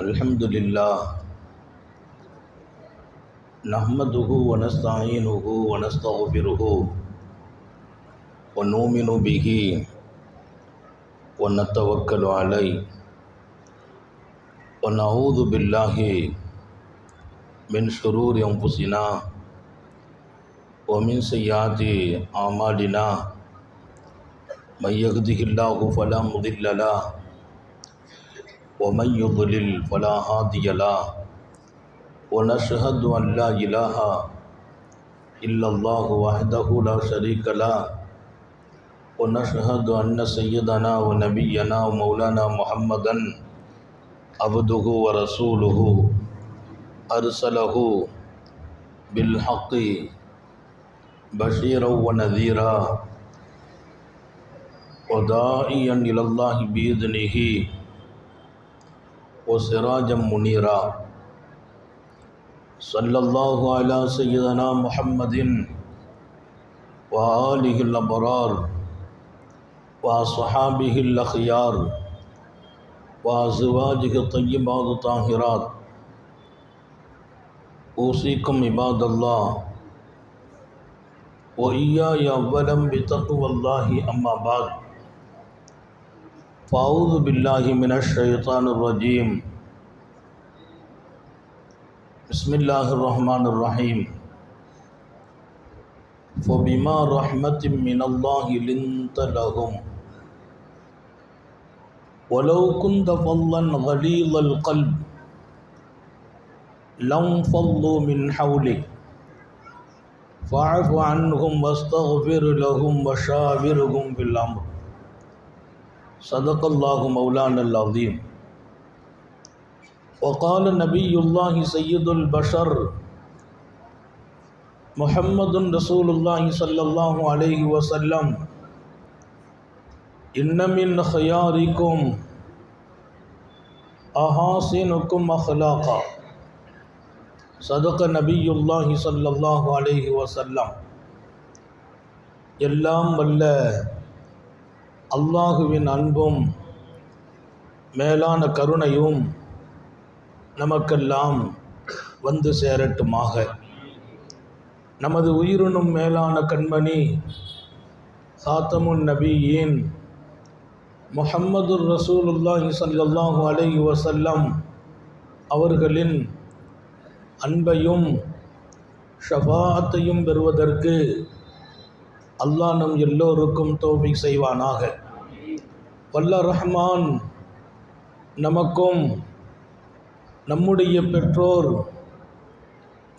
अल्हम्दुलिल्लाह नहमदुहु व नस्तईनुहु व नस्तगफिरुहु व नुमिनु बिही व नतवक्कलु अलैहि व नऊज़ु बिल्लाहि मिन शुरूरि अंफुसिना व मिन सय्यिआति अमालिना मन यहदिहिल्लाहु फला मुदिल्ल लहु व मन युद्लिल फला हादिय लहु व नशहदु अन ला इलाहा इल्लल्लाहु वहदहु ला शरीका लहु व नशहदु अन्न सय्यदना व नबियना व मौलाना मुहम्मदन अब्दुहु व रसूलुहु अरसलहु बिल हक़्क़ि बशीरन व नज़ीरा व दाइयन इलल्लाहि बिइज़्निहि व सिराजम मुनीरा सल्लल्लाहु अला सय्यदना मुहम्मदिन व आलिहिल अबरार व अस्हाबिहिल अख़यार व अज़वाजिहि तय्यबात ताहिरात। ऊसीकुम इबादल्लाह व इय्याय अव्वलन बितक़्वल्लाहि अम्मा बाद फ़अऊज़ु बिल्लाहि मिनश शैतानिर रजीम। बिस्मिल्लाहिर्रहमानिर्रहीम। फ़बिमा रहमतिम मिनल्लाहि लिन्त लहुम वलौ कुन्त फ़ल्लन गलीज़ल क़ल्ब लंफ़ल्लू मिन हौलिक फ़अफ़ु अन्हुम वस्तग़फ़िर लहुम वशाविरहुम फ़िल अम्र। सदक़ल्लाहु मौलानल अज़ीम। वक़ाल नबियुल्लाहि सय्यदुल बशर मुहम्मदुन रसूलुल्लाहि सल्लल्लाहु अलैहि वसल्लम इन्न मिन ख़यारिकुम अहासिनुकुम अख़लाक़ा। सदक़ नबियुल्लाहि सल्लल्लाहु अलैहि वसल्लम। எல்லாம் வல்ல அல்லாஹுவின் அன்பும் மேலான கருணையும் நமக்கெல்லாம் வந்து சேரட்டுமாக. நமது உயிரினும் மேலான கண்மணி ஹாத்தமுன் நபியீன் முஹம்மதுர் ரசூலுல்லாஹி ஸல்லல்லாஹு அலைஹி வஸல்லம் அவர்களின் அன்பையும் ஷஃபாஅத்தையும் பெறுவதற்கு அல்லாஹ் நம் எல்லோருக்கும் தௌஃபீக் செய்வானாக. வல்ல ரஹ்மான் நமக்கும் நம்முடைய பெற்றோர்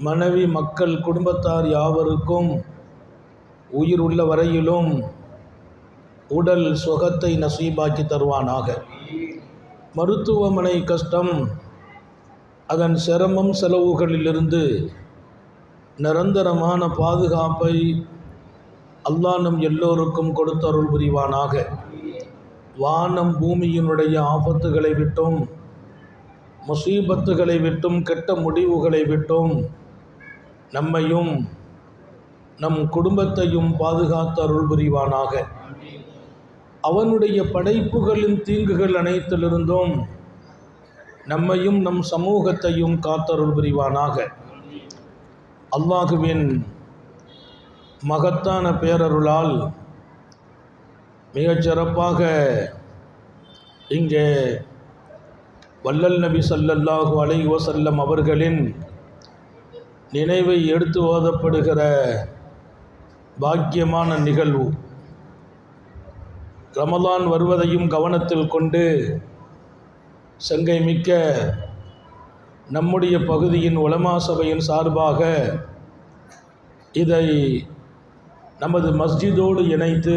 மனைவி மக்கள் குடும்பத்தார் யாவருக்கும் உயிர் உள்ள வரையிலும் உடல் சுகத்தை நசீபாக்கி தருவானாக. மருத்துவமனை கஷ்டம் அதன் சிரமம் செலவுகளிலிருந்து நிரந்தரமான பாதுகாப்பை அல்லாஹ் நம் எல்லோருக்கும் கொடுத்தருள் புரிவானாக. வானம் பூமியினுடைய ஆபத்துகளை விட்டும் முசீபத்துகளை விட்டும் கெட்ட முடிவுகளை விட்டும் நம்மையும் நம் குடும்பத்தையும் பாதுகாத்து அருள் புரிவானாக. அவனுடைய படைப்புகளின் தீங்குகள் அனைத்திலிருந்தும் நம்மையும் நம் சமூகத்தையும் காத்தருள் புரிவானாக. அல்லாஹுவின் மகத்தான பேரருளால் மிகச்சிறப்பாக இங்கே வல்லல் நபி ஸல்லல்லாஹு அலைஹி வஸல்லம் அவர்களின் நினைவை எடுத்து ஓதப்படுகிற பாக்கியமான நிகழ்வு. ரமலான் வருவதையும் கவனத்தில் கொண்டு சங்கை மிக்க நம்முடைய பகுதியின் உலமா சபையின் சார்பாக இதை நமது மஸ்ஜிதோடு இணைத்து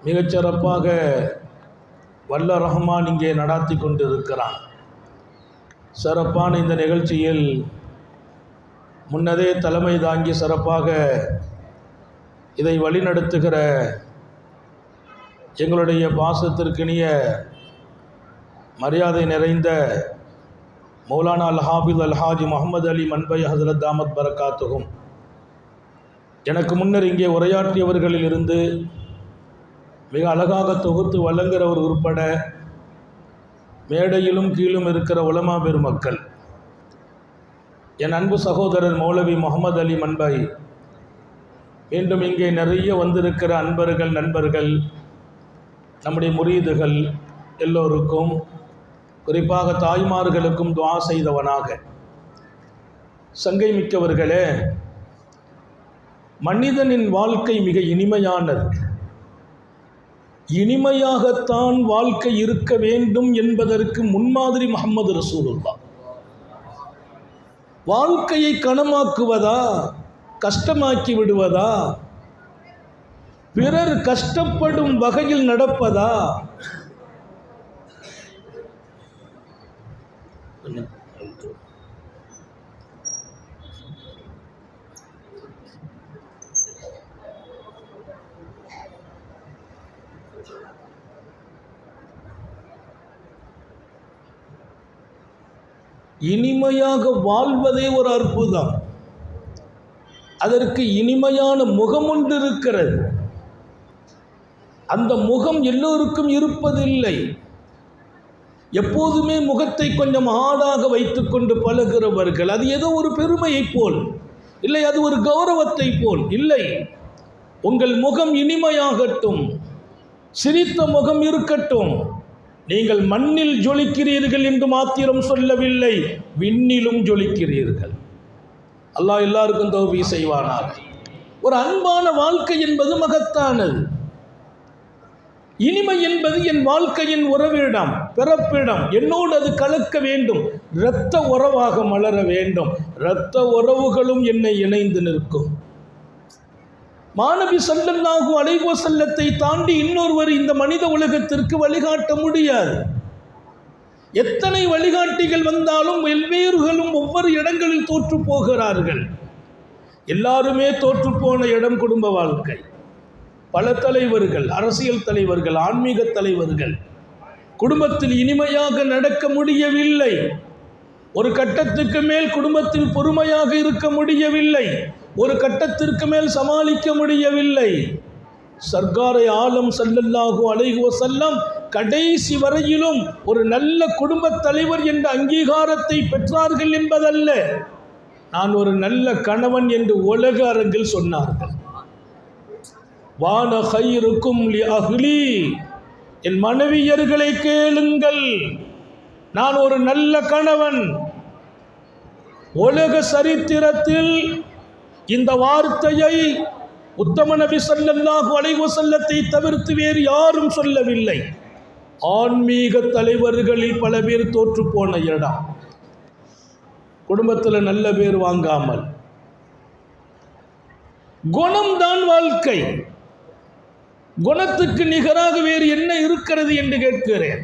மிகச்சிறப்பாக வல்ல ரஹ்மான் இங்கே நடாத்தி கொண்டிருக்கிறான். சிறப்பான இந்த நிகழ்ச்சியில் முன்னதே தலைமை தாங்கி சிறப்பாக இதை வழிநடத்துகிற எங்களுடைய பாசத்திற்கினிய மரியாதை நிறைந்த மௌலானா அல் ஹாஃபிஸ் அல் ஹாஜி முஹம்மது அலி மன்பை ஹஸரத் தாமத் பரக்காத்துஹும், எனக்கு முன்னர் இங்கே உரையாற்றியவர்களில் இருந்து மிக அழகாக தொகுத்து வழங்குகிறவர் உட்பட மேடையிலும் கீழும் இருக்கிற உலமா பெருமக்கள், என் அன்பு சகோதரர் மௌலவி முகமது அலி மன்பாய், மீண்டும் இங்கே நிறைய வந்திருக்கிற அன்பர்கள், நண்பர்கள், நம்முடைய முரீதுகள் எல்லோருக்கும், குறிப்பாக தாய்மார்களுக்கும் துஆ செய்தவனாக, சங்கை மிக்கவர்களே, மனிதனின் வாழ்க்கை மிக இனிமையானது. இனிமையாகத்தான் வாழ்க்கை இருக்க வேண்டும் என்பதற்கு முன்மாதிரி முஹம்மது ரசூலுல்லாஹ். வாழ்க்கையை கனமாக்குவதா, கஷ்டமாக்கி விடுவதா, பிறர் கஷ்டப்படும் வகையில் நடப்பதா? இனிமையாக வாழ்வதே ஒரு அற்புதம். அதற்கு இனிமையான முகம் ஒன்று இருக்கிறது. அந்த முகம் எல்லோருக்கும் இருப்பதில்லை. எப்போதுமே முகத்தை கொஞ்சம் ஆடாக வைத்துக்கொண்டு பழகிறவர்கள், அது ஏதோ ஒரு பெருமையை போல், இல்லை அது ஒரு கௌரவத்தை போல். இல்லை, உங்கள் முகம் இனிமையாகட்டும், சிரித்த முகம் இருக்கட்டும். நீங்கள் மண்ணில் ஜொலிக்கிறீர்கள் என்று மாத்திரம் சொல்லவில்லை, விண்ணிலும் ஜொலிக்கிறீர்கள். அல்லாஹ் எல்லாருக்கும் தௌஃபீக் செய்வானாக. ஒரு அன்பான வாழ்க்கை என்பது மகத்தானது. இனிமை என்பது என் வாழ்க்கையின் உறவிடம், பிறப்பிடம், என்னோடு அது கலக்க வேண்டும், இரத்த உறவாக மலர வேண்டும். இரத்த உறவுகளும் என்னை இணைந்து நிற்கும். மாநபி ஸல்லல்லாஹு அலைஹி வஸல்லத்தை தாண்டி இன்னொருவர் இந்த மனித உலகத்திற்கு வழிகாட்ட முடியாது. எத்தனை வழிகாட்டிகள் வந்தாலும் வெவ்வேறுகளும் ஒவ்வொரு இடங்களில் தோற்று போகிறார்கள். எல்லாருமே தோற்று போன இடம் குடும்ப வாழ்க்கை. பல தலைவர்கள், அரசியல் தலைவர்கள், ஆன்மீக தலைவர்கள் குடும்பத்தில் இனிமையாக நடக்க முடியவில்லை. ஒரு கட்டத்துக்கு மேல் குடும்பத்தில் பொறுமையாக இருக்க முடியவில்லை. ஒரு கட்டத்திற்கு மேல் சமாளிக்க முடியவில்லை. சர்க்காரை ஆலம் ஸல்லல்லாஹு அலைஹி வஸல்லம் கடைசி வரையிலும் ஒரு நல்ல குடும்பத் தலைவர் என்ற அங்கீகாரத்தை பெற்றார்கள் என்பதல்ல, நான் ஒரு நல்ல கணவன் என்று உலக அரங்கில் சொன்னார்கள். வான கைருக்கும் லி அஹ்லி, என் மனைவியர்களை கேளுங்கள், நான் ஒரு நல்ல கணவன். உலக சரித்திரத்தில் இந்த வார்த்தையை உத்தம நபி ஸல்லல்லாஹு அலைஹி வஸல்லத்தை தவிர்த்து வேறு யாரும் சொல்லவில்லை. ஆன்மீக தலைவர்களில் பல பேர் தோற்று போன இடம். குடும்பத்தில் நல்ல பேர் வாங்காமல். குணம்தான் வாழ்க்கை. குணத்துக்கு நிகராக வேறு என்ன இருக்கிறது என்று கேட்கிறேன்.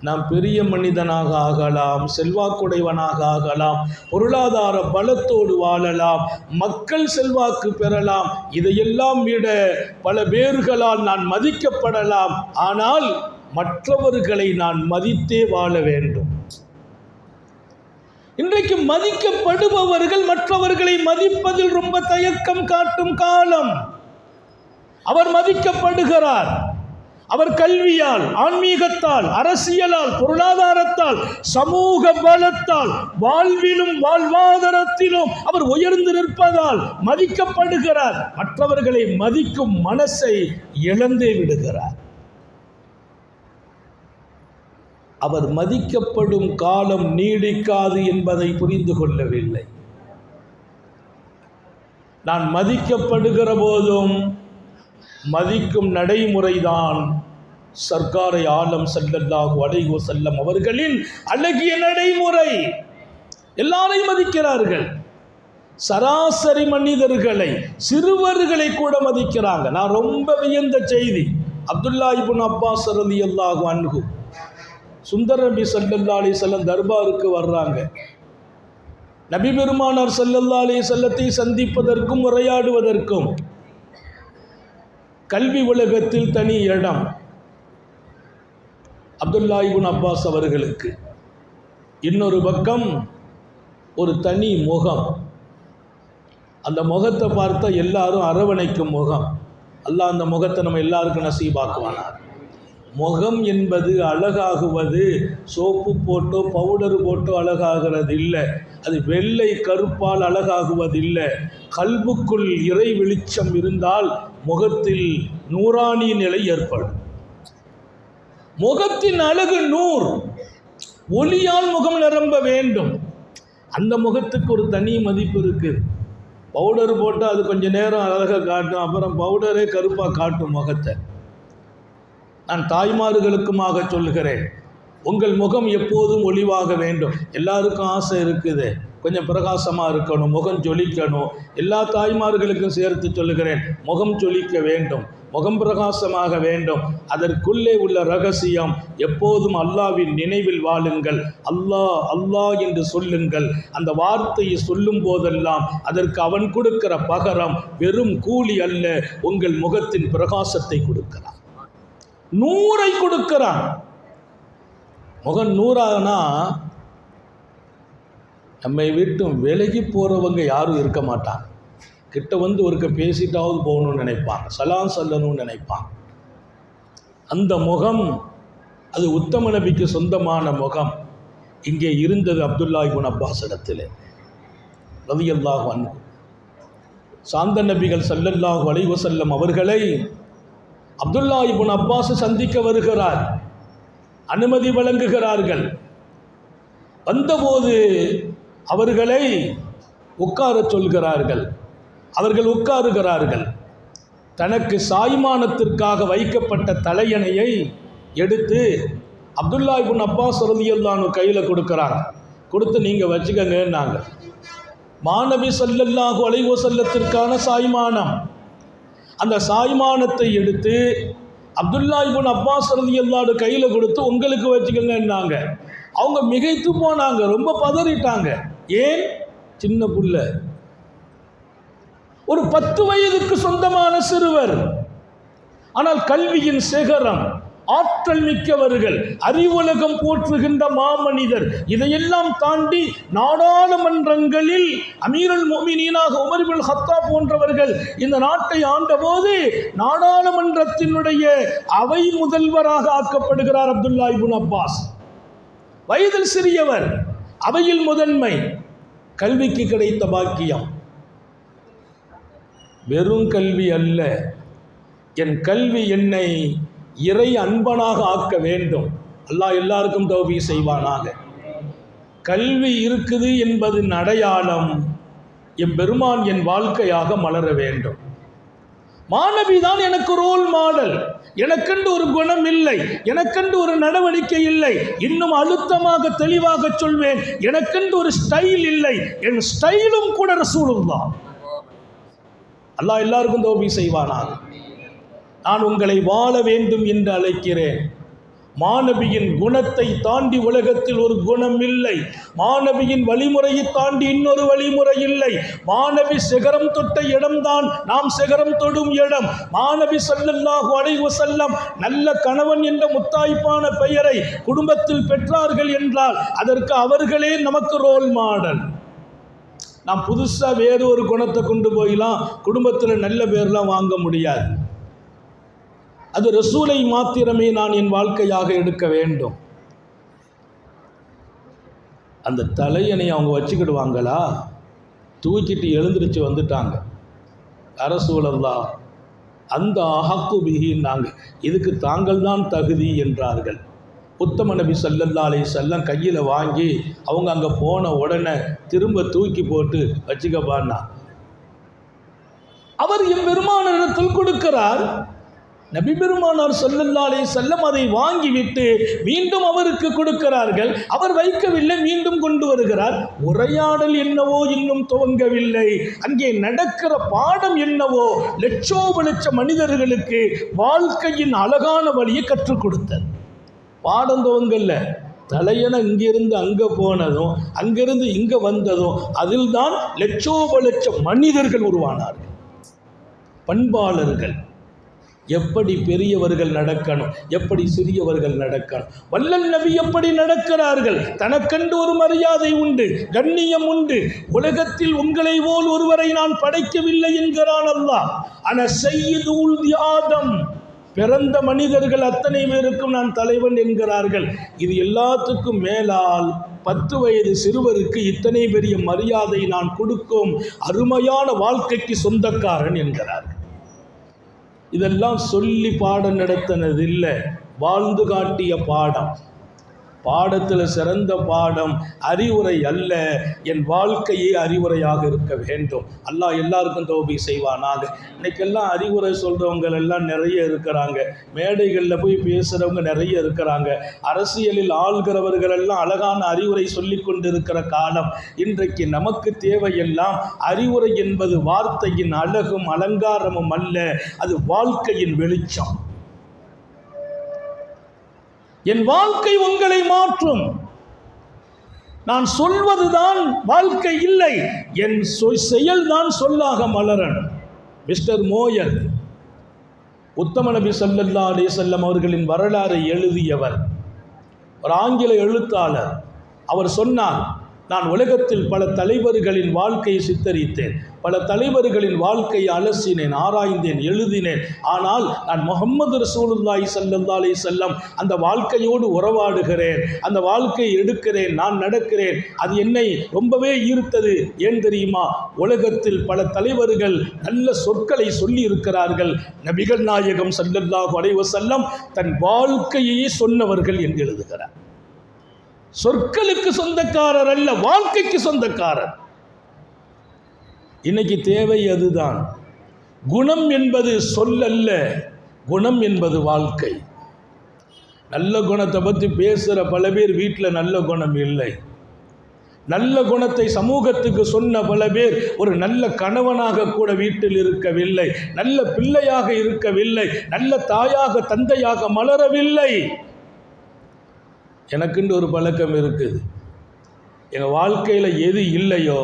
நாம் பெரிய மனிதனாக ஆகலாம், செல்வாக்குடையவனாக ஆகலாம், பொருளாதார பலத்தோடு வாழலாம், மக்கள் செல்வாக்கு பெறலாம். இதையெல்லாம் விட பல பேர்களால் நான் மதிக்கப்படலாம். ஆனால் மற்றவர்களை நான் மதித்தே வாழ வேண்டும். இன்றைக்கு மதிக்கப்படுபவர்கள் மற்றவர்களை மதிப்பதில் ரொம்ப தயக்கம் காட்டும் காலம். அவர் மதிக்கப்படுகிறார். அவர் கல்வியால், ஆன்மீகத்தால், அரசியலால், பொருளாதாரத்தால், சமூக பலத்தால், வாழ்விலும் வாழ்வாதாரத்திலும் அவர் உயர்ந்து நிற்பதால் மதிக்கப்படுகிறார். மற்றவர்களை மதிக்கும் மனசை இழந்தே விடுகிறார். அவர் மதிக்கப்படும் காலம் நீடிக்காது என்பதை புரிந்து கொள்ளவில்லை. நான் மதிக்கப்படுகிற போதும் மதிக்கும் நடைமுறைதான் சர்க்காரை ஆலம் ஸல்லல்லாஹு அலைஹி வஸல்லம் அவர்களின் அழகிய நடைமுறை. எல்லாரையும் மதிக்கிறார்கள். சராசரி மனிதர்களை, சிறுவர்களை கூட மதிக்கிறாங்க. நான் ரொம்ப வியந்த செய்தி, அப்துல்லா இப்னு அப்பாஸ் ரலியல்லாஹு அன்ஹு சுந்தர நபி ஸல்லல்லாஹு அலைஹி வஸல்லம் தர்பாருக்கு வர்றாங்க. நபி பெருமானார் ஸல்லல்லாஹு அலைஹி வஸல்லத்தை சந்திப்பதற்கும் உரையாடுவதற்கும் கல்வி உலகத்தில் தனி இடம் அப்துல்லா இப்னு அப்பாஸ் அவர்களுக்கு. இன்னொரு பக்கம் ஒரு தனி முகம். அந்த முகத்தை பார்த்தா எல்லாரும் அரவணைக்கும் முகம். அல்லாஹ் அந்த முகத்தை நம்ம எல்லாருக்கும் நசீபாக்குவானார். முகம் என்பது அழகாகுவது சோப்பு போட்டோ பவுடர் போட்டோ அழகாகிறது இல்லை, அது வெள்ளை கருப்பால் அழகாகுவதில்லை. கல்புக்குள் இறை வெளிச்சம் இருந்தால் முகத்தில் நூறானி நிலை ஏற்படும். முகத்தின் அழகு நூர், ஒளியால் முகம் நிரம்ப வேண்டும். அந்த முகத்துக்கு ஒரு தனி மதிப்பு இருக்குது. பவுடர் போட்டால் அது கொஞ்சம் நேரம் அழகாக காட்டும், அப்புறம் பவுடரே கருப்பாக காட்டும் முகத்தை. நான் தாய்மார்களுக்குமாக சொல்கிறேன், உங்கள் முகம் எப்போதும் ஒளிவாக வேண்டும். எல்லாருக்கும் ஆசை இருக்குது, கொஞ்சம் பிரகாசமாக இருக்கணும், முகம் ஜொலிக்கணும். எல்லா தாய்மார்களுக்கும் சேர்த்து சொல்லுகிறேன், முகம் ஜொலிக்க வேண்டும், முகம் பிரகாசமாக வேண்டும். அதற்குள்ளே உள்ள ரகசியம், எப்போதும் அல்லாஹ்வின் நினைவில் வாழுங்கள். அல்லாஹ் அல்லாஹ் என்று சொல்லுங்கள். அந்த வார்த்தையை சொல்லும் போதெல்லாம் அதற்கு அவன் கொடுக்கிற பகரம் வெறும் கூலி அல்ல, உங்கள் முகத்தின் பிரகாசத்தை கொடுக்கிறான், நூறை கொடுக்கிறான். முகம் நூறானா நம்மை விட்டு விலகி போகிறவங்க யாரும் இருக்க மாட்டாங்க. கிட்ட வந்து ஒருக்க பேசிட்டாவது போகணும்னு நினைப்பாங்க, சலாம் சொல்லணும்னு நினைப்பாங்க. அந்த முகம் அது உத்தம நபிக்கு சொந்தமான முகம். இங்கே இருந்தது அப்துல்லா இப்னு அப்பாஸ் இடத்தில் ரலியல்லாஹு அன்ஹு. சாந்த நபிகள் ஸல்லல்லாஹு அலைஹி வஸல்லம் அவர்களை அப்துல்லா இப்னு அப்பாஸ் சந்திக்க வருகிறார், அனுமதி வழங்குகிறார்கள். வந்தபோது அவர்களை உட்கார சொல்கிறார்கள். அவர்கள் உட்காருகிறார்கள். தனக்கு சாய்மானத்திற்காக வைக்கப்பட்ட தலையணையை எடுத்து அப்துல்லா இப்னு அப்பாஸ் ரலியல்லாஹு அன்ஹு கையில் கொடுக்குறாங்க. கொடுத்து நீங்கள் வச்சுக்கங்கன்னாங்க. மாநபி ஸல்லல்லாஹு அலைஹி வஸல்லத்திற்கான சாய்மானம். அந்த சாய்மானத்தை எடுத்து அப்துல்லா இப்னு அப்பாஸ் ரலியல்லாஹு அன்ஹு கையில் கொடுத்து உங்களுக்கு வச்சுக்கங்கன்னாங்க. அவங்க மிகைத்து போனாங்க, ரொம்ப பதறிட்டாங்க. ஏன்? சின்ன புள்ள, ஒரு 10 வயதுக்கு சொந்தமான சிறுவர், ஆனால் கல்வியின் சிகரம், ஆற்றல் மிக்கவர்கள், அறிவுலகம் போற்றுகின்ற மாமனிதர். இதையெல்லாம் தாண்டி நாடாளுமன்றங்களில் அமீருல் முஃமினீனாக உமர் இப்னுல் கத்தாப் போன்றவர்கள் இந்த நாட்டை ஆண்டபோது நாடாளுமன்றத்தினுடைய அவை முதல்வராக ஆக்கப்படுகிறார் அப்துல்லா இப்னு அப்பாஸ். வயதில் சிறியவர், அவையில் முதன்மை. கல்விக்கு கிடைத்த பாக்கியம் வெறும் கல்வி அல்ல, என் கல்வி என்னை இறை அன்பனாக ஆக்க வேண்டும். அல்லாஹ் எல்லாருக்கும் தௌஃபீக் செய்வானாக. கல்வி இருக்குது என்பதன் அடையாளம் எம்பெருமான் என் வாழ்க்கையாக மலர வேண்டும். மாணவி தான் எனக்கு ரோல் மாடல். எனக்கென்று ஒரு குணம் இல்லை, எனக்கென்று ஒரு நடவடிக்கை இல்லை. இன்னும் அழுத்தமாக தெளிவாக சொல்வேன், எனக்கென்று ஒரு ஸ்டைல் இல்லை. என் ஸ்டைலும் கூட ரசூலுல்லாஹ். அல்லாஹ் எல்லாருக்கும் தௌஃபீக் செய்வானாக. நான் உங்களை வாழ வேண்டும் என்று அழைக்கிறேன். மாணவியின் குணத்தை தாண்டி உலகத்தில் ஒரு குணம் இல்லை. மாணவியின் வழிமுறையை தாண்டி இன்னொரு வழிமுறை இல்லை. மாணவி சிகரம் தொட்ட இடம்தான் நாம் சிகரம் தொடும் இடம். மாணவி ஸல்லல்லாஹு அலைஹி வஸல்லம் நல்ல கணவன் என்ற முத்தாய்ப்பான பெயரை குடும்பத்தில் பெற்றார்கள் என்றால் அதற்கு அவர்களே நமக்கு ரோல் மாடல். நாம் புதுசாக வேறு ஒரு குணத்தை கொண்டு போயெல்லாம் குடும்பத்தில் நல்ல பேர்லாம் வாங்க முடியாது. அது ரசூலை மாத்திரமே நான் என் வாழ்க்கையாக எடுக்க வேண்டும். அந்த தலையணை அவங்க வச்சுக்கிடுவாங்களா? தூக்கிட்டு எழுந்திருச்சு வந்துட்டாங்க. அரசூலல்லாஹ் அந்த அஹக்கு பிஹின்னாங்க, இதுக்கு தாங்கள் தான் தகுதி என்றார்கள். உத்தம நபி ஸல்லல்லாஹு அலைஹி வஸல்லம் கையில் வாங்கி அவங்க அங்கே போன உடனே திரும்ப தூக்கி போட்டு வச்சுக்கப்பான்னா அவர் எம்பெருமானிடத்தில் கொடுக்கிறார். நபி பெருமானார் ஸல்லல்லாஹு அலைஹி வஸல்லம் அதை வாங்கிவிட்டு மீண்டும் அவருக்கு கொடுக்கிறார்கள். அவர் வைக்கவில்லை, மீண்டும் கொண்டு வருகிறார். உரையாடல் என்னவோ இன்னும் துவங்கவில்லை. அங்கே நடக்கிற பாடம் என்னவோ லட்சோப லட்ச மனிதர்களுக்கு வாழ்க்கையின் அழகான வழியை கற்றுக் கொடுத்தது. பாடம் துவங்கல்ல, தலையணை இங்கிருந்து அங்கே போனதும் அங்கிருந்து இங்கே வந்ததும் அதில் தான் லட்சோப லட்ச மனிதர்கள் உருவானார்கள். பண்பாளர்கள் எப்படி பெரியவர்கள் நடக்கணும், எப்படி சிறியவர்கள் நடக்கணும். வல்லல் நபி எப்படி நடக்கிறார்கள்? தனக்கென்று ஒரு மரியாதை உண்டு, கண்ணியம் உண்டு. உலகத்தில் உங்களை போல் ஒருவரை நான் படைக்கவில்லை என்கிறான் அல்லாஹ். அன சய்யிது உல்தி ஆதம், பிறந்த மனிதர்கள் அத்தனை பேருக்கும் நான் தலைவன் என்கிறார்கள். இது எல்லாத்துக்கும் மேலால் 10 வயது சிறுவருக்கு இத்தனை பெரிய மரியாதை நான் கொடுக்கும் அருமையான வாழ்க்கைக்கு சொந்தக்காரன் என்கிறார்கள். இதெல்லாம் சொல்லி பாடம் நடத்தினது இல்லை, வாழ்ந்து காட்டிய பாடம். பாடத்தில் சிறந்த பாடம் அறிவுரை அல்ல, என் வாழ்க்கையே அறிவுரையாக இருக்க வேண்டும். அல்லாஹ் எல்லாருக்கும் தௌபீக் செய்வானாக. இன்னைக்கெல்லாம் அறிவுரை சொல்கிறவங்க எல்லாம் நிறைய இருக்கிறாங்க, மேடைகளில் போய் பேசுகிறவங்க நிறைய இருக்கிறாங்க, அரசியலில் ஆள்கிறவர்கள் எல்லாம் அழகான அறிவுரை சொல்லி கொண்டிருக்கிற காலம். இன்றைக்கு நமக்கு தேவையெல்லாம் அறிவுரை என்பது வார்த்தையின் அழகும் அலங்காரமும் அல்ல, அது வாழ்க்கையின் வெளிச்சம். என் வாழ்க்கை உங்களை மாற்றும். நான் சொல்வதுதான் வாழ்க்கை இல்லை, என் செயல்தான் சொல்லாக மலரணும். மிஸ்டர் மோயர், உத்தம நபி ஸல்லல்லாஹு அலைஹி வஸல்லம் அவர்களின் வரலாறை எழுதியவர், ஒரு ஆங்கில எழுத்தாளர். அவர் சொன்னார், நான் உலகத்தில் பல தலைவர்களின் வாழ்க்கையை சித்தரித்தேன், பல தலைவர்களின் வாழ்க்கையை அலசினேன், ஆராய்ந்தேன், எழுதினேன். ஆனால் நான் முஹம்மது ரசூலுல்லாஹி ஸல்லல்லாஹு அலைஹி வஸல்லம் அந்த வாழ்க்கையோடு உறவாடுகிறேன், அந்த வாழ்க்கையை எடுக்கிறேன், நான் நடக்கிறேன். அது என்னை ரொம்பவே ஈர்த்தது. ஏன் தெரியுமா? உலகத்தில் பல தலைவர்கள் நல்ல சொற்களை சொல்லி இருக்கிறார்கள். நபிகள் நாயகம் ஸல்லல்லாஹு அலைஹி வஸல்லம் தன் வாழ்க்கையை சொன்னவர்கள் என்று எழுதுகிறார். சொற்களுக்கு சொந்தக்காரர் அல்ல, வாழ்க்கைக்கு சொந்தக்காரர். இன்னைக்கு தேவை அதுதான். குணம் என்பது சொல்லல்ல, குணம் என்பது வாழ்க்கை. நல்ல குணத்தை பற்றி பேசுகிற பல பேர் வீட்டில் நல்ல குணம் இல்லை. நல்ல குணத்தை சமூகத்துக்கு சொன்ன பல பேர் ஒரு நல்ல கணவனாக கூட வீட்டில் இருக்கவில்லை, நல்ல பிள்ளையாக இருக்கவில்லை, நல்ல தாயாக தந்தையாக மலரவில்லை. எனக்குன்னு ஒரு பழக்கம் இருக்குது. எங்கள் வாழ்க்கையில் எது இல்லையோ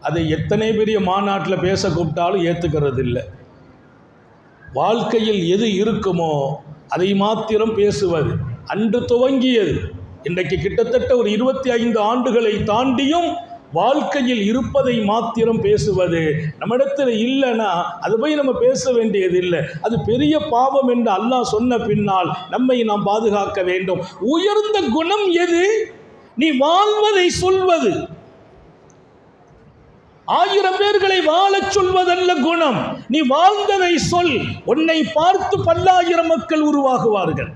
அதை எத்தனை பெரிய மாநாட்டில் பேச கூப்பிட்டாலும் ஏற்றுக்கிறது இல்லை. வாழ்க்கையில் எது இருக்குமோ அதை மாத்திரம் பேசுவது அன்று துவங்கியது. இன்றைக்கு கிட்டத்தட்ட ஒரு 25 ஆண்டுகளை தாண்டியும் வாழ்க்கையில் இருப்பதை மாத்திரம் பேசுவது. நம்மிடத்தில் இல்லைன்னா அது போய் நம்ம பேச வேண்டியது இல்லை, அது பெரிய பாவம் என்று அல்லாஹ் சொன்ன பின்னால் நம்மை நாம் பாதுகாக்க வேண்டும். உயர்ந்த குணம் எது? நீ வாழ்வதை சொல்வது. 1000 பேர்களை வாழச் சொல்வதல்ல குணம், நீ வாழ்ந்ததை சொல். உன்னை பார்த்து 10,000 மக்கள் உருவாகுவார்கள்.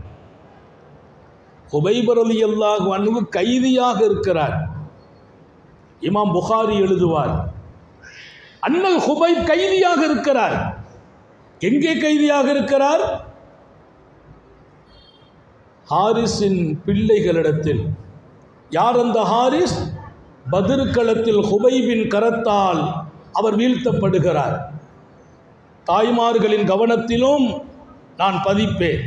ஹுபைப் ரலியல்லாஹு அன்ஹு கைதியாக இருக்கிறார். இமாம் புகாரி எழுதுவார், அண்ணல் ஹுபைப் கைதியாக இருக்கிறார். எங்கே கைதியாக இருக்கிறார்? ஹாரிஸின் பிள்ளைகளிடத்தில். யார் அந்த ஹாரிஸ்? பத்ர் களத்தில் ஹுபைபின் கரத்தால் அவர் வீழ்த்தப்படுகிறார். தாய்மார்களின் கவனத்திலும் நான் பதிப்பேன்.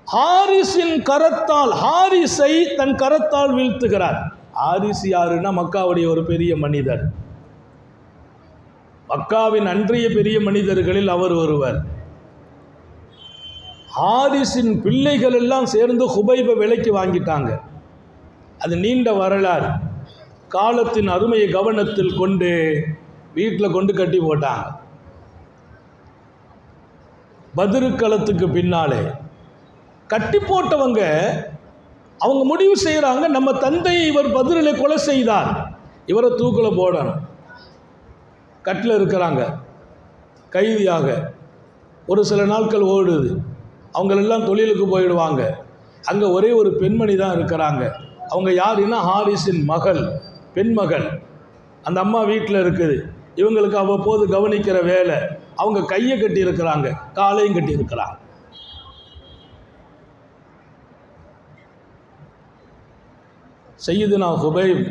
ஹாரிஸின் கரத்தால், ஹாரிஸை தன் கரத்தால் வீழ்த்துகிறார். ஹாரிஸ் யாருன்னா மக்காவுடைய ஒரு பெரிய மனிதர், மக்காவின் அன்றைய பெரிய மனிதர்களில் அவர் ஒருவர். ஹாரிஸின் பிள்ளைகள் எல்லாம் சேர்ந்து ஹுபைபை விலைக்கு வாங்கிட்டாங்க. அது நீண்ட வரலாறு. காலத்தின் அருமையை கவனத்தில் கொண்டு வீட்டில் கொண்டு கட்டி போட்டாங்க. பத்ர் களத்துக்கு பின்னாலே கட்டி போட்டவங்க அவங்க முடிவு செய்கிறாங்க, நம்ம தந்தையை இவர் பத்ரில் கொலை செய்தார், இவரை தூக்கில் போடணும். கட்டில் இருக்கிறாங்க கைதியாக. ஒரு சில நாட்கள் ஓடுது, அவங்களெல்லாம் தொழிலுக்கு போயிடுவாங்க. அங்கே ஒரே ஒரு பெண்மணி தான் இருக்கிறாங்க. அவங்க யாருன்னா ஹாரிஸின் மகள், பெண்மகள். அந்த அம்மா வீட்டில் இருக்குது. இவங்களுக்கு அவ்வப்போது கவனிக்கிற வேலை. அவங்க கையை கட்டி இருக்கிறாங்க, காலையும் கட்டி இருக்கிறாங்க. சையதுனா ஹுபைப்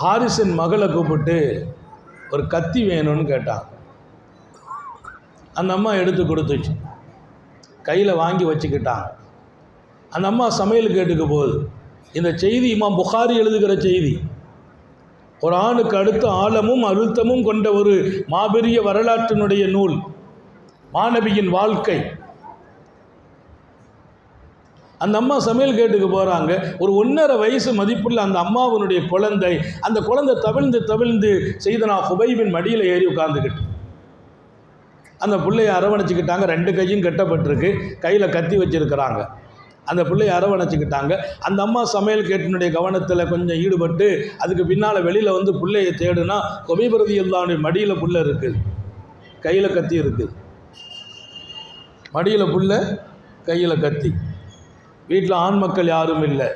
ஹாரிஸின் மகளை கூப்பிட்டு ஒரு கத்தி வேணும்னு கேட்டாங்க. அந்த அம்மா எடுத்து கொடுத்துச்சு, கையில் வாங்கி வச்சுக்கிட்டாங்க. அந்த அம்மா சமையல் கேட்டுக்கு போகுது. இந்த செய்தி இமாம் புகாரி எழுதுகிற செய்தி. ஒரு ஆணுக்கு அடுத்த ஆழமும் அழுத்தமும் கொண்ட ஒரு மாபெரிய வரலாற்றினுடைய நூல் மாணவியின் வாழ்க்கை. அந்த அம்மா சமையல் கேட்டுக்கு போகிறாங்க. ஒரு 1.5 வயசு மதிப்புள்ள அந்த அம்மாவினுடைய குழந்தை, அந்த குழந்தை தவிழ்ந்து தவிழ்ந்து செய்தனா ஹுபைபின் மடியில் ஏறி உட்கார்ந்துக்கிட்டு அந்த பிள்ளையை அரவணைச்சிக்கிட்டாங்க. 2 கையும் கட்டப்பட்டிருக்கு, கையில் கத்தி வச்சுருக்கிறாங்க. அந்த பிள்ளையை அரவணைச்சிக்கிட்டாங்க. அந்த அம்மா சமையல் கேட்டினுடைய கவனத்தில் கொஞ்சம் ஈடுபட்டு அதுக்கு பின்னால் வெளியில் வந்து பிள்ளையை தேடுனா ஹுபைப் ரலியல்லாஹு மடியில் புள்ள இருக்குது, கையில் கத்தி இருக்குது. மடியில் புள்ள, கையில் கத்தி. வீட்டில் ஆண் மக்கள் யாரும் இல்லை.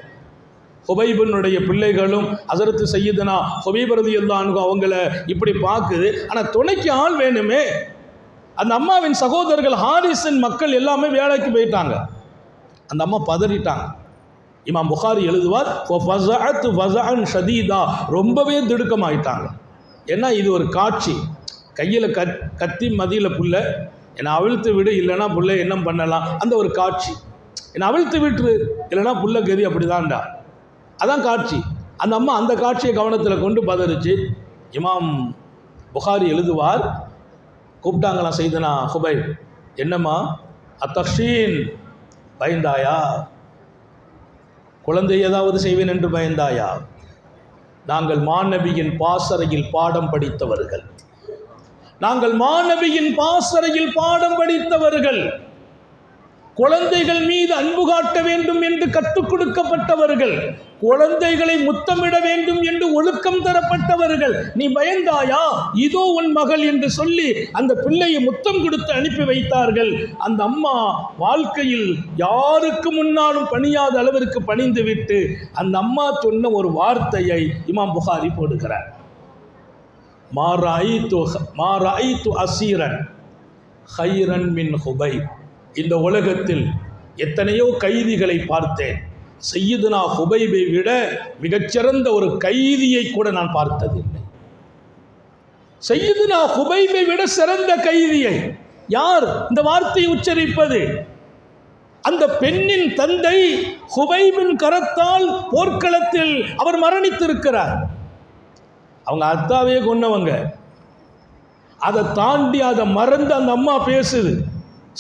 ஹுபைபினுடைய பிள்ளைகளும் ஹஸரத்து சய்யிதுனா ஹுபைப் ரலியல்லாஹு அன்ஹு அவங்கள இப்படி பார்க்குது. ஆனால் துணைக்கு ஆள் வேணுமே. அந்த அம்மாவின் சகோதரர்கள் ஹாரிஸின் மக்கள் எல்லாமே வேலைக்கு போயிட்டாங்க. அந்த அம்மா பதறிட்டாங்க. இமாம் புகாரி எழுதுவார், ஷதீதா, ரொம்பவே திடுக்கமாயிட்டாங்க. ஏன்னா இது ஒரு காட்சி. கையில் கத்தி, மதியில் புள்ள, என்னை அவிழ்த்து விடு, இல்லைனா புள்ள என்ன பண்ணலாம், அந்த ஒரு காட்சி. என்னை அவிழ்த்து விட்டுரு, இல்லைனா புள்ள கதி அப்படிதான்டா, அதான் காட்சி. அந்த அம்மா அந்த காட்சியை கவனத்தில் கொண்டு பதறிச்சு. இமாம் புகாரி எழுதுவார், கூப்பிட்டாங்களாம் சையதுனா ஹுபைப், என்னம்மா அத்தஷீன், பயந்தாயா? குழந்தை ஏதாவது செய்வேன் என்று பயந்தாயா? நாங்கள் மாநபியின் பாசறையில் பாடம் படித்தவர்கள், நாங்கள் மாநபியின் பாசறையில் பாடம் படித்தவர்கள், குழந்தைகள் மீது அன்பு காட்ட வேண்டும் என்று கற்றுக் கொடுக்கப்பட்டவர்கள், குழந்தைகளை முத்தமிட வேண்டும் என்று ஒழுக்கம் தரப்பட்டவர்கள். நீ பயந்தாயா? இதோ உன் மகள் என்று சொல்லி அந்த பிள்ளையை முத்தம் கொடுத்து அனுப்பி வைத்தார்கள். அந்த அம்மா வாழ்க்கையில் யாருக்கு முன்னாலும் பணியாத அளவிற்கு பணிந்து விட்டு அந்த அம்மா சொன்ன ஒரு வார்த்தையை இமாம் புகாரி போடுகிறார். மா ரஅய்து அஸீரன் கைரன் மின் ஹுபைப். இந்த உலகத்தில் எத்தனையோ கைதிகளை பார்த்தேன், சய்யிதுனா ஹுபைபை விட மிகச்சிறந்த ஒரு கைதியை கூட நான் பார்த்ததில்லை. சய்யிதுனா ஹுபைபை விட சிறந்த கைதியை யார் இந்த வார்த்தையை உச்சரிப்பது? அந்த பெண்ணின் தந்தை ஹுபைபின் கரத்தால் போர்க்களத்தில் அவர் மரணித்திருக்கிறார். அவங்க அத்தாவே கொன்னவங்க. அதை தாண்டி அதை மறந்து அந்த அம்மா பேசுது.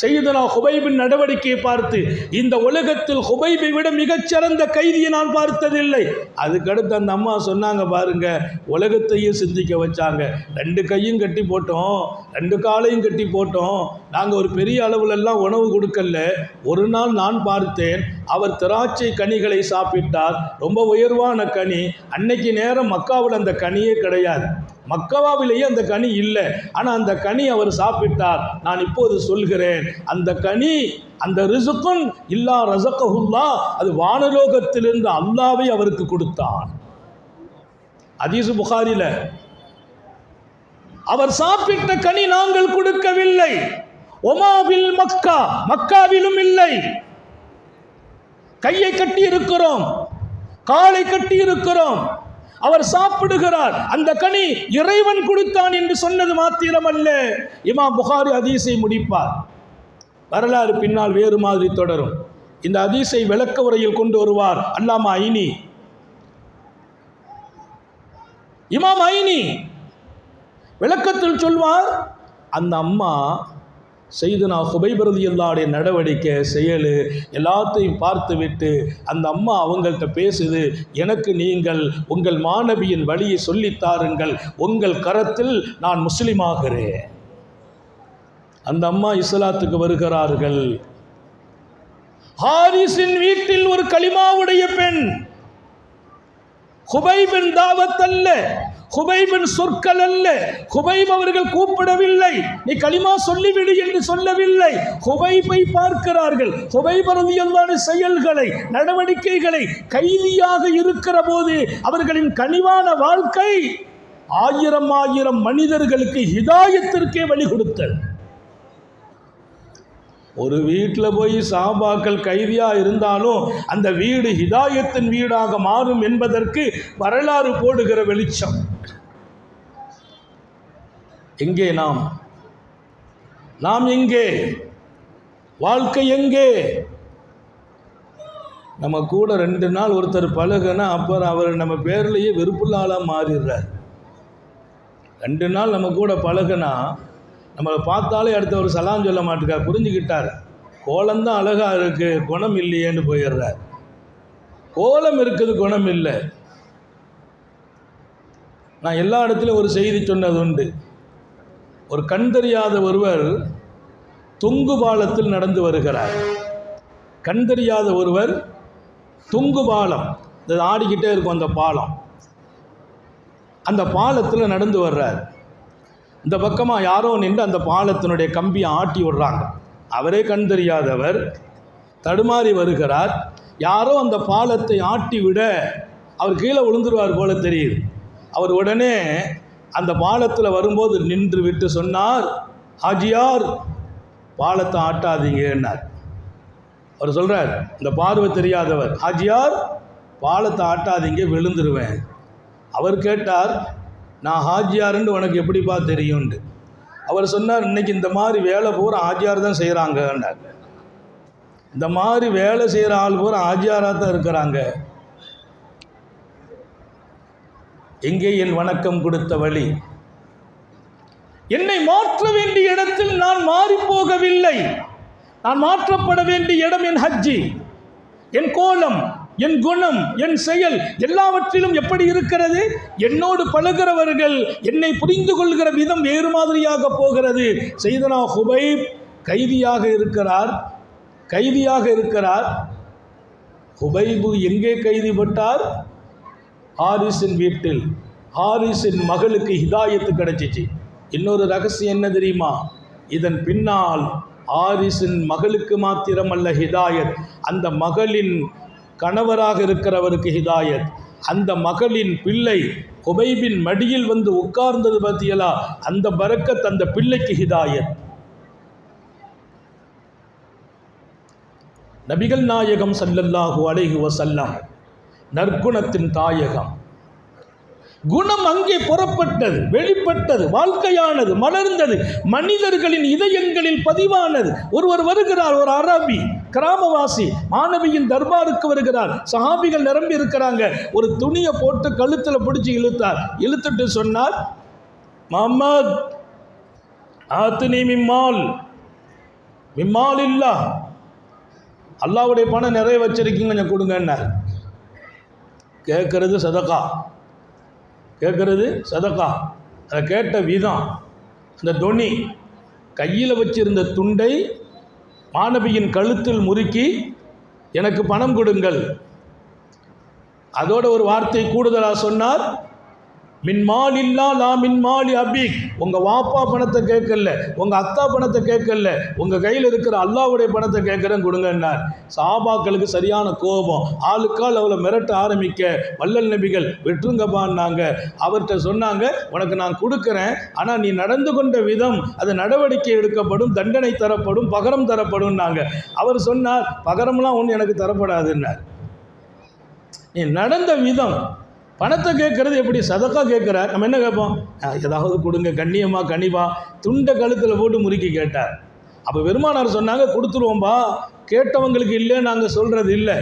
சய்யிதுனா ஹுபைபின் நடவடிக்கையை பார்த்து, இந்த உலகத்தில் ஹுபைபை விட மிகச்சிறந்த கைதியை நான் பார்த்ததில்லை. அதுக்கடுத்து அந்த அம்மா சொன்னாங்க பாருங்க, உலகத்தையும் சிந்திக்க வச்சாங்க. 2 கையும் கட்டி போட்டோம், 2 காலையும் கட்டி போட்டோம், நாங்கள் ஒரு பெரிய அளவுலெல்லாம் உணவு கொடுக்கல. ஒரு நாள் நான் பார்த்தேன், அவர் திராட்சை கனிகளை சாப்பிட்டார், ரொம்ப உயர்வான கனி. அன்னைக்கு நேரம் மக்காவில் அந்த கனியே கிடையாது, மக்காவிலேயே அந்த கனி இல்லை. ஆனால் அந்த கனி அவர் சாப்பிட்டார். நான் இப்போது சொல்கிறேன், அந்த கனி, அந்த ரிசுக்குன் இல்லா ரஸகஹுல்லா, அது வானலோகத்திலிருந்து அல்லாஹ்வை அவருக்கு கொடுத்தான். ஹதீஸ் புகாரில, அவர் சாப்பிட்ட கனி நாங்கள் கொடுக்கவில்லை. ஒமாவில் மக்கா, மக்காவிலும் இல்லை. கையை கட்டி இருக்கிறோம், காலை கட்டி இருக்கிறோம், அவர் சாப்பிடுகிறார். அந்த கனி இறைவன் கொடுத்தான் என்று சொன்னது மாத்திரமல்ல. இமாம் புகாரி ஹதீஸை முடிப்பார். வரலாறு பின்னால் வேறு மாதிரி தொடரும். இந்த ஹதீஸை விளக்க உரையில் கொண்டு வருவார் அல்லாமா ஐனி. இமாம் ஐனி விளக்கத்தில் சொல்வார், அந்த அம்மா சய்யிதுனா ஹுபைப் ரலியல்லாஹு நடவடிக்கை, செயல் எல்லாத்தையும் பார்த்துவிட்டு அந்த அம்மா அவங்கள்ட்ட பேசுது, எனக்கு நீங்கள் உங்கள் மாநபியின் வழியை சொல்லித்தாருங்கள், உங்கள் கரத்தில் நான் முஸ்லிமாகிறேன். அந்த அம்மா இஸ்லாத்துக்கு வருகிறார்கள். ஹாரிஸின் வீட்டில் ஒரு கலிமாவுடைய பெண். ஹுபைபின் தாவத் அல்ல, ஹுபைபின் சொற்கள் அல்ல. ஹுபைப் அவர்கள் கூப்பிடவில்லை, நீ கலிமா சொல்லிவிடு என்று சொல்லவில்லை. ஹுபைபை பார்க்கிறார்கள். ஹுபைப் ரலியல்லாஹு செயல்களை, நடவடிக்கைகளை, கைதியாக இருக்கிற போது அவர்களின் கனிவான வாழ்க்கை 1000 மனிதர்களுக்கு ஹிதாயத்திற்கே வழி கொடுத்தது. ஒரு வீட்டில் போய் சஹாபாக்கள் கைதியாக இருந்தாலும் அந்த வீடு ஹிதாயத்தின் வீடாக மாறும் என்பதற்கு வரலாறு போடுகிற வெளிச்சம். எங்கே நாம் எங்கே? வாழ்க்கை எங்கே? நம்ம கூட 2 நாள் ஒருத்தர் பழகுனா அப்புறம் அவர் நம்ம பேர்லேயே வெறுப்புள்ள ஆளாக மாறிடுறார். 2 நாள் நம்ம கூட பழகுனா நம்மளை பார்த்தாலே அடுத்தவர் சலாம் சொல்ல மாட்டேங்கார், புரிஞ்சுக்கிட்டார். கோலம்தான் அழகாக இருக்குது, குணம் இல்லையேன்னு போயிடுறார். கோலம் இருக்குது, குணம் இல்லை. நான் எல்லா இடத்துலையும் ஒரு செய்தி சொன்னது உண்டு. ஒரு கண் தெரியாத ஒருவர் தொங்கு பாலத்தில் நடந்து வருகிறார். கண் தெரியாத ஒருவர் தொங்கு பாலம், இது ஆடிக்கிட்டே இருக்கும் அந்த பாலம், அந்த பாலத்தில் நடந்து வர்றார். இந்த பக்கமாக யாரோ நின்று அந்த பாலத்தினுடைய கம்பியை ஆட்டி விடுறாங்க. அவரே கண் தெரியாதவர் தடுமாறி வருகிறார். யாரோ அந்த பாலத்தை ஆட்டி விட அவர் கீழே விழுந்துருவார் போல தெரியுது. அவர் உடனே அந்த பாலத்தில் வரும்போது நின்று விட்டு சொன்னார், ஹாஜியார் பாலத்தை ஆட்டாதீங்கன்னார். அவர் சொல்கிறார், இந்த பார்வை தெரியாதவர், ஹாஜியார் பாலத்தை ஆட்டாதீங்க, விழுந்துருவேன். அவர் கேட்டார், நான் ஹாஜியாருன்னு உனக்கு எப்படிப்பா தெரியும்ண்டு. அவர் சொன்னார், இன்னைக்கு இந்த மாதிரி வேலை பூரா ஹாஜியார் தான் செய்கிறாங்கன்னார். இந்த மாதிரி வேலை செய்கிற ஆள் பூரா ஹாஜியாராக தான் இருக்கிறாங்க. எங்கே என் வணக்கம் கொடுத்த வழி? என்னை மாற்ற வேண்டிய இடத்தில் நான் மாறி போகவில்லை. நான் மாற்றப்பட வேண்டிய இடம் என் ஹஜ்ஜி, என் கோலம், என் குணம், என் செயல் எல்லாவற்றிலும் எப்படி இருக்கிறது? என்னோடு பழகிறவர்கள் என்னை புரிந்து கொள்கிற விதம் வேறு மாதிரியாக போகிறது. சையதுனா ஹுபைப் கைதியாக இருக்கிறார். ஹுபைபு எங்கே கைதிப்பட்டார்? ஹாரிஸின் வீட்டில். ஹாரிஸின் மகளுக்கு ஹிதாயத்து கிடைச்சிச்சு. இன்னொரு ரகசியம் என்ன தெரியுமா? இதன் பின்னால் ஹாரிஸின் மகளுக்கு மாத்திரமல்ல ஹிதாயத், அந்த மகளின் கணவராக இருக்கிறவருக்கு ஹிதாயத், அந்த மகளின் பிள்ளை ஹுபைபின் மடியில் வந்து உட்கார்ந்தது பார்த்தீங்களா, அந்த பரக்கத் அந்த பிள்ளைக்கு ஹிதாயத். நபிகள் நாயகம் ஸல்லல்லாஹு அலைஹி வஸல்லம் நற்குணத்தின் தாயகம். குணம் அங்கே புறப்பட்டது, வெளிப்பட்டது, வாழ்க்கையானது, மலர்ந்தது, மனிதர்களின் இதயங்களில் பதிவானது. ஒருவர் வருகிறார், ஒரு அரபி கிராமவாசி மாணவியின் தர்பாருக்கு வருகிறார். சஹாபிகள் நிரம்பி இருக்கிறாங்க. ஒரு துணியை போட்டு கழுத்தில் பிடிச்சி இழுத்தார். இழுத்துட்டு சொன்னார், முஹம்மத் ஆத்தினி மிம்மால் இல்லா, அல்லாவுடைய பணம் நிறைய வச்சிருக்கீங்க, கொஞ்சம் கொடுங்கன்னார். கேட்கறது சதகா. அதை கேட்ட விதம், அந்த தொனி, கையில் வச்சிருந்த துண்டை மாணவியின் கழுத்தில் முறுக்கி எனக்கு பணம் கொடுங்கள். அதோட ஒரு வார்த்தை கூடுதலாக சொன்னார், மின்மால் இல்லா லா மின்மாலி அபீக். உங்கள் வாப்பா பணத்தை கேட்கல, உங்கள் அத்தா பணத்தை கேட்கல, உங்கள் கையில் இருக்கிற அல்லாவுடைய பணத்தை கேட்குறேன், கொடுங்கன்னார். சஹாபாக்களுக்கு சரியான கோபம். ஆளுக்கால் அவளை மிரட்ட ஆரம்பிக்க வள்ளல் நபிகள் விட்டுருங்கப்பான்னாங்க. அவர்கிட்ட சொன்னாங்க, உனக்கு நான் கொடுக்குறேன், ஆனால் நீ நடந்து கொண்ட விதம், அது நடவடிக்கை எடுக்கப்படும், தண்டனை தரப்படும், பகரம் தரப்படும்னாங்க. அவர் சொன்னார், பகரம்லாம் ஒன்று எனக்கு தரப்படாதுன்னார். நீ நடந்த விதம், பணத்தை கேட்கறது எப்படி? சதக்கா கேட்குறார், நம்ம என்ன கேட்போம்? ஏதாவது கொடுங்க, கண்ணியமா கனிவா. துண்டை கழுத்தில் போட்டு முறுக்கி கேட்டார். அப்போ பெருமானார் சொன்னாங்க, கொடுத்துருவோம்பா, கேட்டவங்களுக்கு இல்லை நாங்கள் சொல்கிறது இல்லை.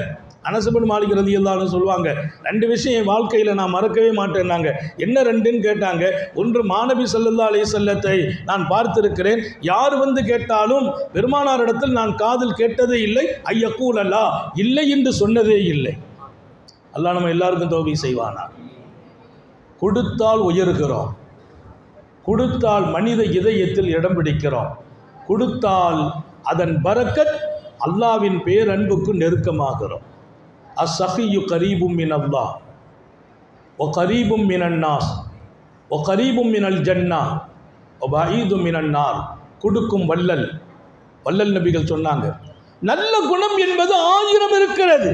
அனஸ் பின் மாலிக் ரலியல்லாஹு அன்ஹு சொல்லுவாங்க, 2 விஷயம் என் வாழ்க்கையில் நான் மறக்கவே மாட்டேன்னாங்க. என்ன 2ன்னு கேட்டாங்க. ஒன்று, மாநபி ஸல்லல்லாஹு அலைஹி வஸல்லத்தை நான் பார்த்திருக்கிறேன். யார் வந்து கேட்டாலும் பெருமானாரிடத்தில் நான் காதில் கேட்டதே இல்லை, ஐயக்கூல் அல்லா, இல்லை என்று சொன்னதே இல்லை. அல்லாஹ் நம்ம எல்லாருக்கும் தௌபீக் செய்வானா. கொடுத்தால் உயர்கிறோம், கொடுத்தால் மனித இதயத்தில் இடம் பிடிக்கிறோம், கொடுத்தால் அதன் பரக்கத் அல்லாவின் பேரன்புக்கு நெருக்கமாகிறோம். அஸ்ஸஹியு கரீபும் மின் அல்லாஹ் வ கரீபும் மினன் நாஸ் வ கரீபும் மினல் ஜன்னா வ பஈதும் மினன் நார். கொடுக்கும் வள்ளல் நபிகள் சொன்னாங்க, நல்ல குணம் என்பது 1000 இருக்கிறது.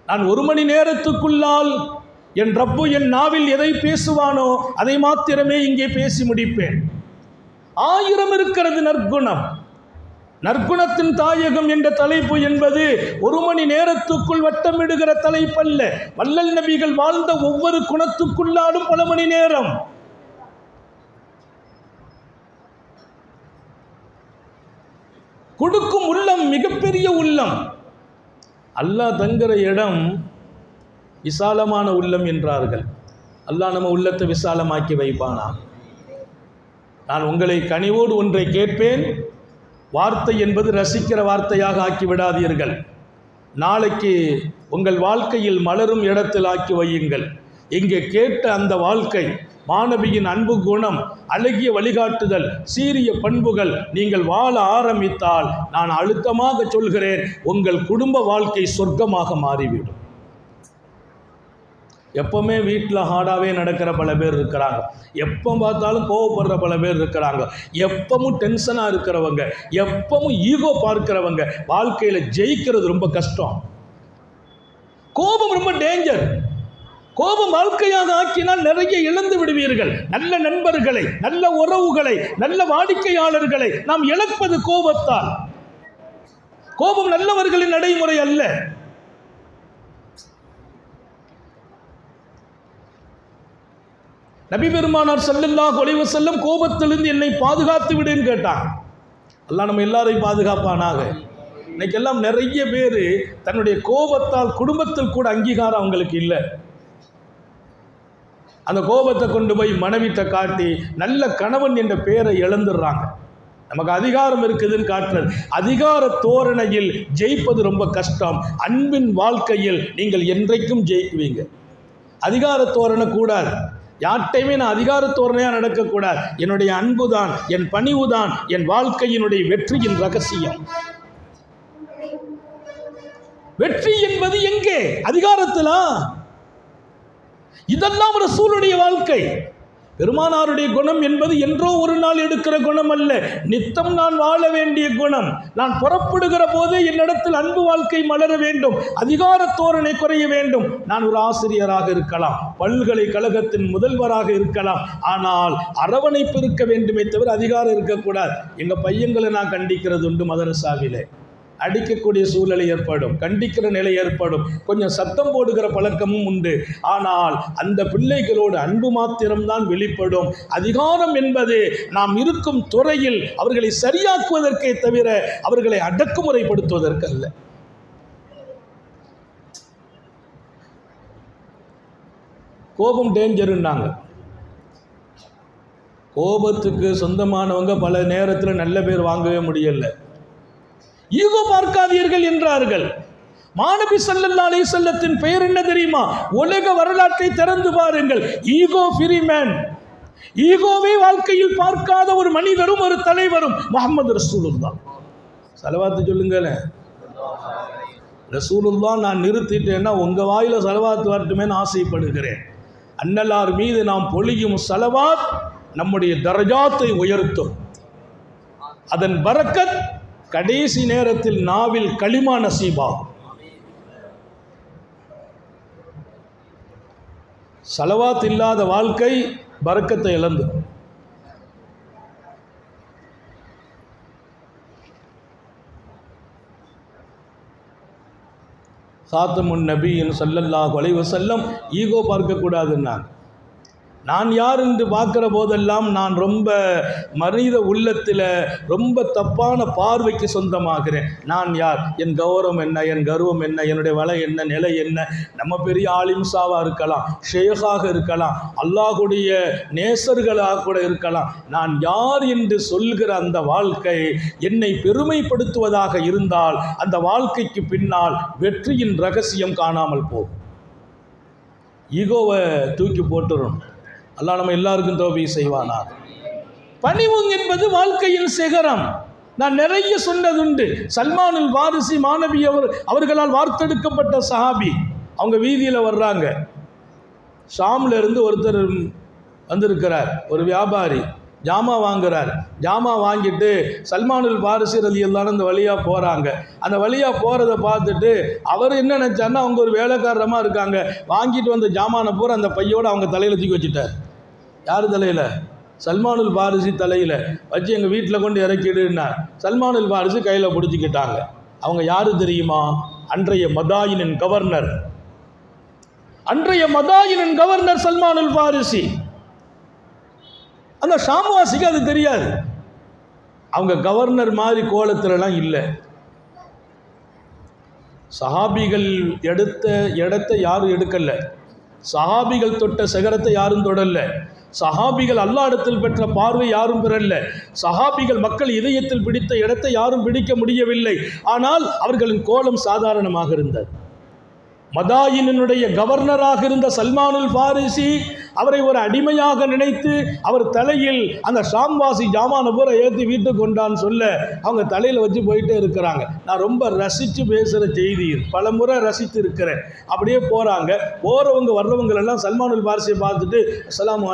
நான் 1 மணி நேரத்துக்குள்ளால் என் ரப்பு என் நாவில் எதை பேசுவானோ அதை மாத்திரமே இங்கே பேசி முடிப்பேன். 1000 இருக்கிறது நற்குணம். நற்குணத்தின் தாயகம் என்ற தலைப்பு என்பது 1 மணி நேரத்துக்குள் வட்டமிடுகிற தலைப்பல்ல. வள்ளல் நபிகள் வாழ்ந்த ஒவ்வொரு குணத்துக்குள்ளாலும் பல மணி நேரம். கொடுக்கும் உள்ளம் மிகப்பெரிய உள்ளம். அல்லாஹ் தங்குற இடம் விசாலமான உள்ளம் என்றார்கள். அல்லாஹ் நம்ம உள்ளத்தை விசாலமாக்கி வைப்பானா. நான் உங்களை கனிவோடு ஒன்றை கேட்பேன், வார்த்தை என்பது ரசிக்கிற வார்த்தையாக ஆக்கி விடாதீர்கள். நாளைக்கு உங்கள் வாழ்க்கையில் மலரும் இடத்தில் ஆக்கி வையுங்கள். இங்கே கேட்ட அந்த வாழ்க்கை மாணவியின் அன்பு குணம், அழகிய வழிகாட்டுதல், சீரிய பண்புகள் நீங்கள் வாழ ஆரம்பித்தால் நான் அழுத்தமாக சொல்கிறேன், உங்கள் குடும்ப வாழ்க்கை சொர்க்கமாக மாறிவிடும். எப்பவுமே வீட்டில் ஹார்டாகவே நடக்கிற பல பேர் இருக்கிறாங்க, எப்போ பார்த்தாலும் கோவப்படுற பல பேர் இருக்கிறாங்க, எப்பவும் டென்ஷனாக இருக்கிறவங்க, எப்பவும் ஈகோ பார்க்கிறவங்க வாழ்க்கையில் ஜெயிக்கிறது ரொம்ப கஷ்டம். கோபம் ரொம்ப டேஞ்சர். கோபம் வாழ்க்கையாக ஆக்கினால் நிறைய இழந்து விடுவீர்கள். நல்ல நண்பர்களை, நல்ல உறவுகளை, நல்ல வாடிக்கையாளர்களை நாம் இழப்பது கோபத்தால். கோபம் நல்லவர்களின் நடைமுறை அல்ல. நபி பெருமானார் ஸல்லல்லாஹு அலைஹி வஸல்லம் கோபத்திலிருந்து என்னை பாதுகாத்து விடுன்னு கேட்டான். அல்லாஹ் நம்ம எல்லாரையும் பாதுகாப்பானாக. இன்னைக்கெல்லாம் நிறைய பேர் தன்னுடைய கோபத்தால் குடும்பத்தில் கூட அங்கீகாரம் அவங்களுக்கு இல்லை. அந்த கோபத்தை கொண்டு போய் மனைவிட்ட காட்டி நல்ல கணவன் என்ற பெயரை இழந்துடுறாங்க. நமக்கு அதிகாரம் இருக்குதுன்னு காட்டுறது. அதிகார தோரணையில் ஜெயிப்பது ரொம்ப கஷ்டம். அன்பின் வாழ்க்கையில் நீங்கள் என்றைக்கும் ஜெயிக்குவீங்க. அதிகார தோரணை கூடாது. யார்கிட்டையுமே நான் அதிகார தோரணையாக நடக்கக்கூடாது. என்னுடைய அன்பு தான், என் பணிவு தான் என் வாழ்க்கையினுடைய வெற்றியின் ரகசியம். வெற்றி என்பது எங்கே? அதிகாரத்திலா? இதெல்லாம் ரசூலுடைய வாழ்க்கை. பெருமானாருடைய குணம் என்பது என்றோ ஒரு நாள் எடுக்கிற குணம் அல்ல, நித்தம் நான் வாழ வேண்டிய குணம். நான் புறப்படுகிற போதே என்னிடத்தில் அன்பு வாழ்க்கை மலர வேண்டும், அதிகார தோரணை குறைய வேண்டும். நான் ஒரு ஆசிரியராக இருக்கலாம், பல்கலைக்கழகத்தின் முதல்வராக இருக்கலாம், ஆனால் அரவணைப்பு இருக்க வேண்டுமே தவிர அதிகாரம் இருக்கக்கூடாது. எங்கள் பையங்களை நான் கண்டிக்கிறது உண்டு. மதரசாவிலே அடிக்கக்கூடிய சூழ்நிலை ஏற்படும், கண்டிக்கிற நிலை ஏற்படும், கொஞ்சம் சத்தம் போடுகிற பழக்கமும் உண்டு. ஆனால் அந்த பிள்ளைகளோடு அன்பு மாத்திரம்தான் வெளிப்படும். அதிகாரம் என்பது நாம் இருக்கும் துறையில் அவர்களை சரியாக்குவதற்கே தவிர அவர்களை அடக்குமுறைப்படுத்துவதற்கு அல்ல. கோபம் டேஞ்சருன்னாங்க. கோபத்துக்கு சொந்தமானவங்க பல நேரத்தில் நல்ல பேர் வாங்கவே முடியல. ஈகோ பார்க்காதீர்கள் என்றார்கள். மாநபி ஸல்லல்லாஹு அலைஹி வஸல்லத்தின் பெயர் என்ன தெரியுமா? உலக வரலாற்றை திறந்து பாருங்கள். Ego free man. ஈகோவை வாழ்க்கையில் பார்க்காத ஒரு மனிதரும் ஒரு தலைவரும் முஹம்மது ரசூலுல்லாஹ். ஸலவாத்து சொல்லுங்களே. ரசூலுல்லாஹ் நான் நிறுத்திட்டேன்னா உங்கள் வாயில் ஸலவாத்து வரட்டுமேன்னு ஆசைப்படுகிறேன். அன்னலார் மீது நாம் பொழியும் ஸலவாத் நம்முடைய தரஜாத்தை உயர்த்தும். அதன் பரக்கத் கடைசி நேரத்தில் நாவில் களிமா நசீபாகும். ஸலவாத் இல்லாத வாழ்க்கை பரக்கத்தை இழந்து. சாத்தமுன் நபியின் ஸல்லல்லாஹு அலைஹி வஸல்லம் ஈகோ பார்க்கக்கூடாதுன்னாங்க. நான் யார் என்று பார்க்குற போதெல்லாம் நான் ரொம்ப மனித உள்ளத்தில் ரொம்ப தப்பான பார்வைக்கு சொந்தமாகிறேன். நான் யார், என் கௌரவம் என்ன, என் கர்வம் என்ன, என்னுடைய வலை என்ன, நிலை என்ன. நம்ம பெரிய ஆலிம்சாவாக இருக்கலாம், ஷேகாக இருக்கலாம், அல்லாஹுடைய நேசர்களாக கூட இருக்கலாம். நான் யார் என்று சொல்கிற அந்த வாழ்க்கை என்னை பெருமைப்படுத்துவதாக இருந்தால் அந்த வாழ்க்கைக்கு பின்னால் வெற்றியின் ரகசியம் காணாமல் போகும். ஈகோவை தூக்கி போட்டுரும். அல்லாஹ் நம்ம எல்லாருக்கும் தௌபீக் செய்வானா. பணிவு என்பது வாழ்க்கையின் சிகரம். நான் நிறைய சொன்னதுண்டு. சல்மானுல் வாரிசி மாணவி அவர்களால் வார்த்தெடுக்கப்பட்ட சஹாபி. அவங்க வீதியில் வர்றாங்க. ஷாம்ல இருந்து ஒருத்தர் வந்திருக்கிறார், ஒரு வியாபாரி ஜாமா வாங்குறார். ஜாமா வாங்கிட்டு சல்மானுல் வாரிசி ரலியல்லாஹு அந்த வழியாக போகிறாங்க. அந்த வழியாக போகிறத பார்த்துட்டு அவர் என்ன நினச்சாருன்னா, அவங்க ஒரு வேலைக்காரமாக இருக்காங்க, வாங்கிட்டு வந்த ஜாமானை பூரா அந்த பையோடு அவங்க தலையில் தூக்கி வச்சுட்டார். யார் தலையில்? சல்மானுல் வாரிசி தலையில் வச்சு எங்கள் வீட்டில் கொண்டு இறக்கிடுன்னார். சல்மானுல் வாரிசி கையில் பிடிச்சிக்கிட்டாங்க. அவங்க யார் தெரியுமா? அன்றைய மதாயினின் கவர்னர். அன்றைய மதாயினின் கவர்னர் சல்மானுல் வாரிசி. அந்த ஷாம்வாசிக்கு அது தெரியாது. அவங்க கவர்னர் மாதிரி கோலத்திலலாம் இல்லை. சஹாபிகள் எடுத்த இடத்தை யாரும் எடுக்கல. சஹாபிகள் தொட்ட சிகரத்தை யாரும் தொடரல. சஹாபிகள் அல்லாஹ் இடத்தில் பெற்ற பார்வை யாரும் பெறல்ல. சஹாபிகள் மக்கள் இதயத்தில் பிடித்த இடத்தை யாரும் பிடிக்க முடியவில்லை. ஆனால் அவர்களின் கோலம் சாதாரணமாக இருந்தது. மதாயினுடைய கவர்னராக இருந்த சல்மானுல் ஃபாரிசி அவரை ஒரு அடிமையாக நினைத்து அவர் தலையில் அந்த ஷாம்வாசி ஜாமான பூரா ஏற்றி வீட்டுக்கு கொண்டான்னு சொல்ல அவங்க தலையில் வச்சு போயிட்டே இருக்கிறாங்க. நான் ரொம்ப ரசித்து பேசுகிற செய்தி, பல முறை ரசித்து இருக்கிறேன். அப்படியே போகிறாங்க. போகிறவங்க வர்றவங்களெல்லாம் சல்மானுல் பாரிசியை பார்த்துட்டு அஸ்ஸலாமு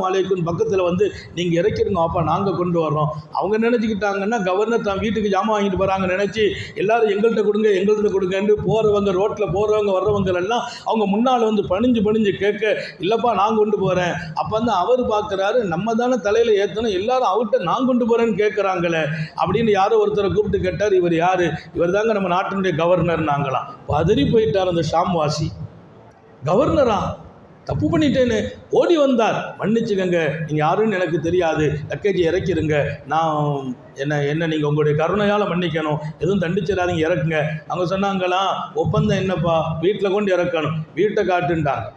அலைக்கும் பக்கத்தில் வந்து நீங்கள் இறக்கிடுங்க அப்பா, நாங்கள் கொண்டு வர்றோம். அவங்க நினச்சிக்கிட்டாங்கன்னா கவர்னர் தான் வீட்டுக்கு ஜாமான் வாங்கிட்டு போகிறாங்கன்னு நினச்சி எல்லாரும் எங்கள்கிட்ட கொடுங்கன்னு போகிறவங்க, ரோட்டில் போகிறவங்க வர்றவங்க எல்லாம் அவங்க முன்னால் வந்து பணிஞ்சு கேட்க, இல்லைப்பா நான் கொண்டு போகிறேன். அப்போ வந்து அவர் பார்க்குறாரு, நம்ம தானே தலையில் ஏற்றணும், எல்லாரும் அவர்கிட்ட நான் கொண்டு போகிறேன்னு கேட்குறாங்களே அப்படின்னு யாரோ ஒருத்தரை கூப்பிட்டு கேட்டார். இவர் யார்? இவர் தாங்க நம்ம நாட்டினுடைய கவர்னர். நாங்களாம் பதறி போயிட்டார் அந்த ஷாம்வாசி. கவர்னரா? தப்பு பண்ணிட்டேன்னு ஓடி வந்தார். மன்னிச்சுக்கங்க, நீங்கள் யாருன்னு எனக்கு தெரியாது, லக்கேஜ் இறக்கிடுங்க, நான் என்ன நீங்கள் உங்களுடைய கருணையால் மன்னிக்கணும், எதுவும் தண்டிச்சிடாதீங்க, இறக்குங்க. அவங்க சொன்னாங்களாம், ஒப்பந்தம் என்னப்பா, வீட்டில் கொண்டு இறக்கணும், வீட்டை காட்டுன்ட்டாங்க,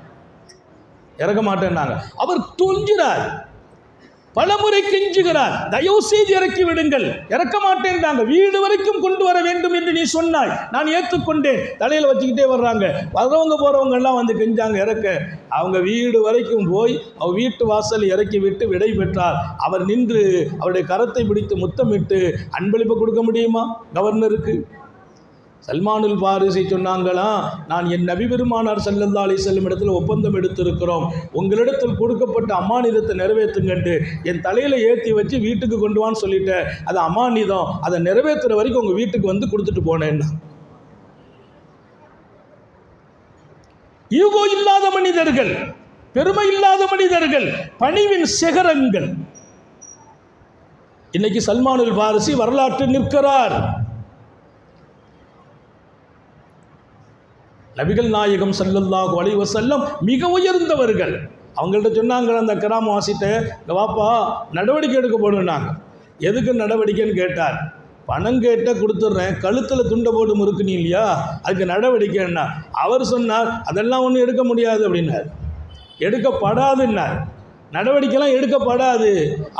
இறக்க மாட்டேன்னாங்க. அவர் துஞ்சிறார், பலமுறை கெஞ்சுகிறார், தயவு செய்து இறக்கி விடுங்கள், இறக்க மாட்டேன்றாங்க. வீடு வரைக்கும் கொண்டு வர வேண்டும் என்று நீ சொன்னாய், நான் ஏற்றுக்கொண்டேன். தலையில் வச்சுக்கிட்டே வர்றாங்க. வரவங்க போகிறவங்க எல்லாம் வந்து கெஞ்சாங்க இறக்க. அவங்க வீடு வரைக்கும் போய் அவர் வீட்டு வாசல் இறக்கி விட்டு விடை பெற்றார். அவர் நின்று அவருடைய கரத்தை பிடித்து முத்தமிட்டு அன்பளிப்பு கொடுக்க முடியுமா கவர்னருக்கு? சல்மானுல் பாரிசி சொன்னாங்களாம், நான் என் நபி பெருமானார் ஸல்லல்லாஹு அலைஹி வஸல்லம் இடத்துல ஒப்பந்தம் எடுத்திருக்கிறோம், உங்களிடத்தில் கொடுக்கப்பட்ட அமானிதத்தை நிறைவேற்றுங்கன்ட்டு என் தலையில் ஏற்றி வச்சு வீட்டுக்கு கொண்டு வான்னு சொல்லிட்டேன். அது அமானிதம், அதை நிறைவேற்றுற வரைக்கும் உங்கள் வீட்டுக்கு வந்து கொடுத்துட்டு போனேன்னா. ஈகோ இல்லாத மனிதர்கள், பெருமை இல்லாத மனிதர்கள், பணிவின் சிகரங்கள். இன்னைக்கு சல்மானுல் பாரிசி வரலாற்றில் நிற்கிறார். நபிகள் நாயகம் ஸல்லல்லாஹு அலைஹி வஸல்லம் மிக உயர்ந்தவர்கள். அவங்கள்ட்ட சொன்னாங்க அந்த கிராம வாசிட்ட, வாப்பா நடவடிக்கை எடுக்க போடுனாங்க. எதுக்கு நடவடிக்கைன்னு கேட்டார். பணம் கேட்ட கொடுத்துட்றேன், கழுத்தில் துண்டை போட்டு முறுக்குனீ இல்லையா, அதுக்கு நடவடிக்கைன்னா. அவர் சொன்னார், அதெல்லாம் ஒன்றும் எடுக்க முடியாது அப்படின்னார், எடுக்கப்படாதுன்னார், நடவடிக்கைலாம் எடுக்கப்படாது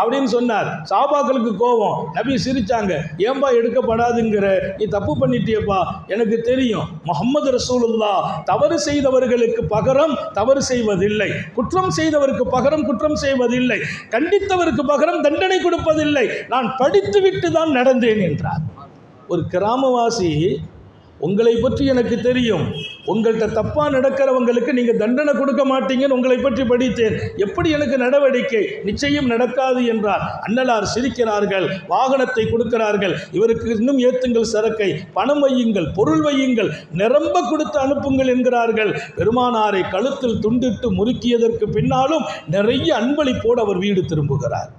அப்படின்னு சொன்னார். சஹாபாக்களுக்கு கோபம். நபி சிரிச்சாங்க, ஏன்பா எடுக்கப்படாதுங்கிற, நீ தப்பு பண்ணிட்டியப்பா, எனக்கு தெரியும் முஹம்மது ரசூலுல்லாஹ் தவறு செய்தவர்களுக்கு பகரம் தவறு செய்வதில்லை, குற்றம் செய்தவருக்கு பகரம் குற்றம் செய்வதில்லை, கண்டித்தவருக்கு பகரம் தண்டனை கொடுப்பதில்லை, நான் படித்துவிட்டு தான் நடந்தேன் என்றார். ஒரு கிராமவாசி, உங்களை பற்றி எனக்கு தெரியும், உங்கள்கிட்ட தப்பாக நடக்கிறவங்களுக்கு நீங்கள் தண்டனை கொடுக்க மாட்டீங்கன்னு உங்களை பற்றி படித்தேன், எப்படி எனக்கு நடவடிக்கை? நிச்சயம் நடக்காது என்றார். அன்னலார் சிரிக்கிறார்கள், வாகனத்தை கொடுக்கிறார்கள், இவருக்கு இன்னும் ஏற்றுங்கள் சரக்கை, பணம் வையுங்கள், பொருள் வையுங்கள், நிரம்ப கொடுத்து அனுப்புங்கள் என்கிறார்கள். பெருமானாரை கழுத்தில் துண்டிட்டு முறுக்கியதற்கு பின்னாலும் நிறைய அன்பளிப்போடு அவர் வீடு திரும்புகிறார்.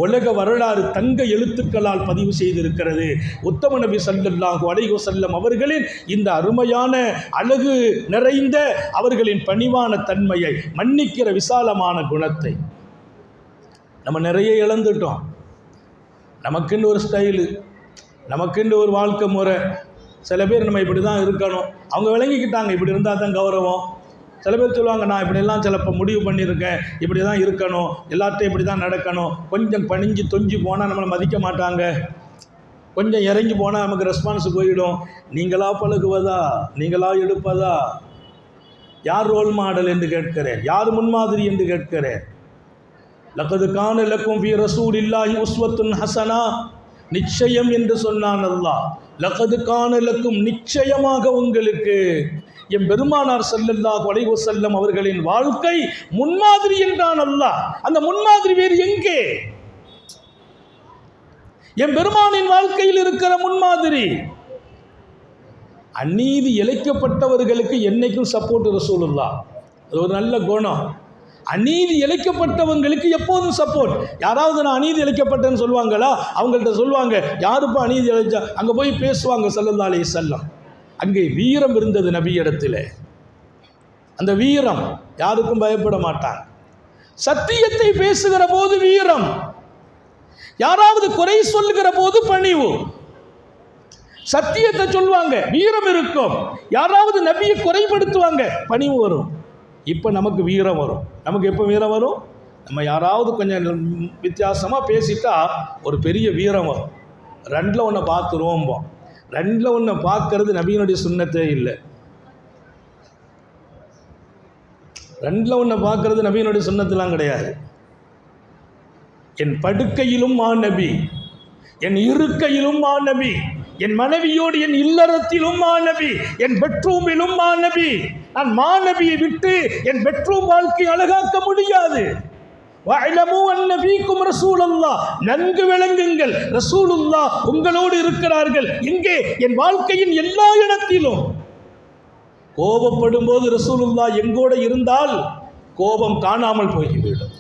உலக வரலாறு தங்க எழுத்துக்களால் பதிவு செய்திருக்கிறது. உத்தம நபி ஸல்லல்லாஹு அலைஹி வஸல்லம் அவர்களின் இந்த அருமையான அழகு நிறைந்த அவர்களின் பணிவான தன்மையை, மன்னிக்கிற விசாலமான குணத்தை நம்ம நிறைய இழந்துட்டோம். நமக்குன்னு ஒரு ஸ்டைலு, நமக்குன்னு ஒரு வாழ்க்கை முறை. சில பேர் நம்ம இப்படி தான் இருக்கணும், அவங்க விளங்கிக்கிட்டாங்க, இப்படி இருந்தால் தான் கௌரவம். சில பேர் சொல்லுவாங்க, நான் இப்படியெல்லாம் சிலப்போ முடிவு பண்ணியிருக்கேன், இப்படி தான் இருக்கணும், எல்லாத்தையும் இப்படி தான் நடக்கணும். கொஞ்சம் பணிஞ்சு தொஞ்சி போனால் நம்மளை மதிக்க மாட்டாங்க, கொஞ்சம் இறங்கி போனால் நமக்கு ரெஸ்பான்ஸ் போயிடும். நீங்களா பழகுவதா, நீங்களா எடுப்பதா? யார் ரோல் மாடல் என்று கேட்கிறேன், யார் முன்மாதிரி என்று கேட்கிறேன். லக்கது கான லக்கும் ஃபீ ரசூலில்லாஹி உஸ்வத்துன் ஹஸனா, நிச்சயம் என்று சொன்னான் அல்லாஹ். லக்கது கான லக்கும், நிச்சயமாக உங்களுக்கு என் பெருமானார் ஸல்லல்லாஹு அலைஹி வஸல்லம் அவர்களின் வாழ்க்கை முன்மாதிரி என்றான் அல்லாஹ். அந்த முன்மாதிரி வேறு எங்கே? என் பெருமானின் வாழ்க்கையில் இருக்கிற முன்மாதிரி. அநீதி இழைக்கப்பட்டவர்களுக்கு என்னைக்கும் சப்போர்ட் ரசூலுல்லாஹ். அது ஒரு நல்ல குணம். அநீதி இழைக்கப்பட்டவங்களுக்கு எப்போதும் சப்போர்ட். யாராவது நான் அநீதி இழைக்கப்பட்டேன்னு சொல்லுவாங்களா? அவங்கள்ட்ட சொல்லுவாங்க, யாருப்பா அநீதி இழைச்சா, அங்கே போய் பேசுவாங்க ஸல்லல்லாஹு அலைஹி வஸல்லம். அங்கே வீரம் இருந்தது நபியிடத்தில். அந்த வீரம், யாருக்கும் பயப்பட மாட்டாங்க. சத்தியத்தை பேசுகிற போது வீரம், யாராவது குறை சொல்லுகிற போது பணிவு. சத்தியத்தை சொல்லுவாங்க, வீரம் இருக்கும். யாராவது நபியை குறைபடுத்துவாங்க, பணிவு வரும். இப்போ நமக்கு வீரம் வரும். நமக்கு எப்போ வீரம் வரும்? நம்ம யாராவது கொஞ்சம் வித்தியாசமாக பேசிட்டா ஒரு பெரிய வீரம் வரும். ரெண்டில் ஒன்றை பார்த்துருவோம்போம். ரெண்டில் ஒன்று பார்க்கறது நபியினுடைய சுன்னத்தே இல்லை. ரெண்டில் ஒன்று பார்க்கறது நபியினுடைய சுன்னத்துலாம் கிடையாது. என் படுக்கையிலும் மாநபி, என் இருக்கையிலும் மாநபி, என் மனைவியோடு என் இல்லறத்திலும் மாநபி, என் பெட்ரூமிலும் மாநபி. நான் மாநபியை விட்டு என் பெட்ரூம் வாழ்க்கை அழகாக்க முடியாது. நன்கு விளங்குங்கள், ரசூலுல்லாஹ் உங்களோடு இருக்கிறார்கள். இங்கே என் வாழ்க்கையின் எல்லா இடத்திலும். கோபப்படும் போது ரசூலுல்லாஹ் எங்கூட இருந்தால் கோபம் காணாமல் போய்விடும்.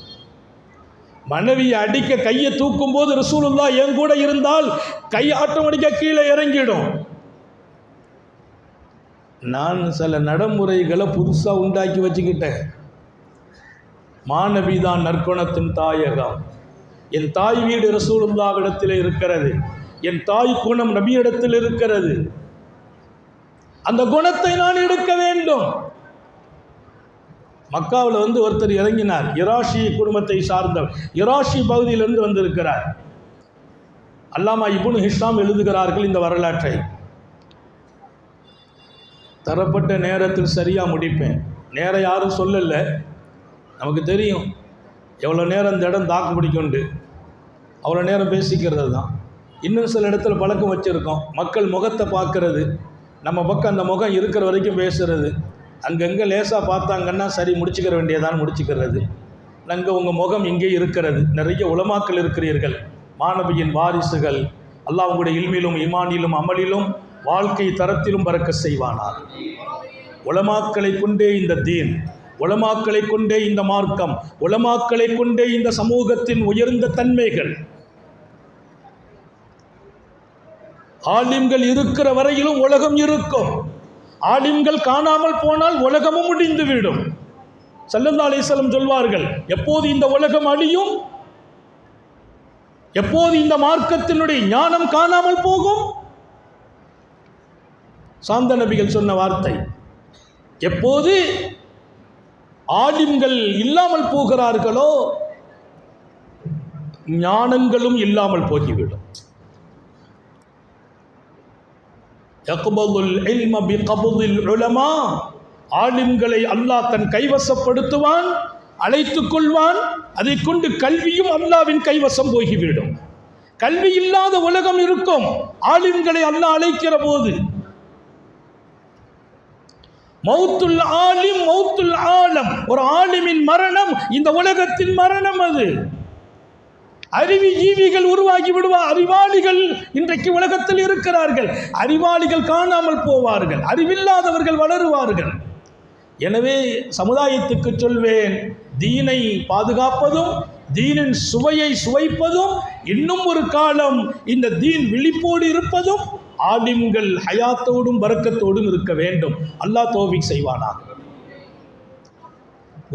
மனைவியை அடிக்க கையை தூக்கும் போது ரசூலுல்லாஹ் என் கூட இருந்தால் கை ஆட்டோமேட்டிக்காக கீழே இறங்கிடும். நான் சில நடைமுறைகளை புதுசாக உண்டாக்கி வச்சுக்கிட்டேன். மாநபி தான் நற்குணத்தின் தாயகம். என் தாய் வீடு ரசூலுல்லாஹ்விடத்தில் இருக்கிறது. என் தாய் குணம் நபியிடத்தில் இருக்கிறது. அந்த குணத்தை நான் எடுக்க வேண்டும். மக்காவில் ஒருத்தர் இறங்கினார். இராஷி குடும்பத்தை சார்ந்தவர், இராஷி பகுதியிலிருந்து வந்திருக்கிறார். அல்லாமா இப்னு ஹிஷாம் எழுதுகிறார்கள் இந்த வரலாற்றை. தரப்பட்ட நேரத்தில் சரியாக முடிப்பேன். நேரம் யாரும் சொல்லலை, நமக்கு தெரியும் எவ்வளோ நேரம் இந்த இடம் தாக்கு பிடிக்குண்டு, அவ்வளோ நேரம் பேசிக்கிறது தான். இன்னும் சில இடத்துல பழக்கம் வச்சுருக்கோம், மக்கள் முகத்தை பார்க்கறது, நம்ம பக்கம் அந்த முகம் இருக்கிற வரைக்கும் பேசுகிறது. அங்கங்கே லேசாக பார்த்தாங்கன்னா சரி முடிச்சுக்கிற வேண்டியதான் முடிச்சுக்கிறது. அங்கே உங்கள் முகம் இங்கே இருக்கிறது. நிறைய உலமாக்கள் இருக்கிறீர்கள், மாநபியின் வாரிசுகள். அல்லாஹ் உங்களுடைய இல்மிலும் ஈமானிலும் அமலிலும் வாழ்க்கை தரத்திலும் பறக்க செய்வானார். உலமாக்களை கொண்டே இந்த தீன், உலமாக்களை கொண்டே இந்த மார்க்கம், உலமாக்களை கொண்டே இந்த சமூகத்தின் உயர்ந்த தன்மைகள். ஆலிம்கள் இருக்கிற வரையிலும் உலகம் இருக்கும். ஆலிம்கள் காணாமல் போனால் உலகமும் முடிந்துவிடும். ஸல்லல்லாஹு அலைஹி வஸல்லம் சொல்வார்கள், எப்போது இந்த உலகம் அழியும், எப்போது இந்த மார்க்கத்தினுடைய ஞானம் காணாமல் போகும்? சாந்த நபிகள் சொன்ன வார்த்தை. எப்போது ஆலிம்கள் இல்லாமல் போகிறார்களோ ஞானங்களும் இல்லாமல் போகிவிடும். யக்பதுல் இல்ம பிகப்தில் உலமா, ஆலிம்களை அல்லாஹ் தன் கைவசப்படுத்துவான், அழைத்துக் கொள்வான். அதை கொண்டு கல்வியும் அல்லாவின் கைவசம் போகிவிடும். கல்வி இல்லாத உலகம் இருக்கும் ஆலிம்களை அல்லாஹ் அழைக்கிற போது. மௌத்துல் ஆலிம் மௌத்துல் ஆலம், ஒரு ஆலிமின் மரணம் இந்த உலகத்தின் மரணம். அது அறிவுஜீவிகள் உருவாகி விடுவார். அறிவாளிகள் இன்றைக்கு உலகத்தில் இருக்கிறார்கள். அறிவாளிகள் காணாமல் போவார்கள், அறிவில்லாதவர்கள் வளருவார்கள். எனவே சமுதாயத்துக்கு சொல்வேன், தீனை பாதுகாப்பதும் தீனின் சுவையை சுவைப்பதும், இன்னும் ஒரு காலம் இந்த தீன் விழிப்போடு இருப்பதும், ஆலிம்கள் ஹயாத்தோடும் பரக்கத்தோடும் இருக்க வேண்டும். அல்லாஹ் தௌஃபீக் செய்வானாக.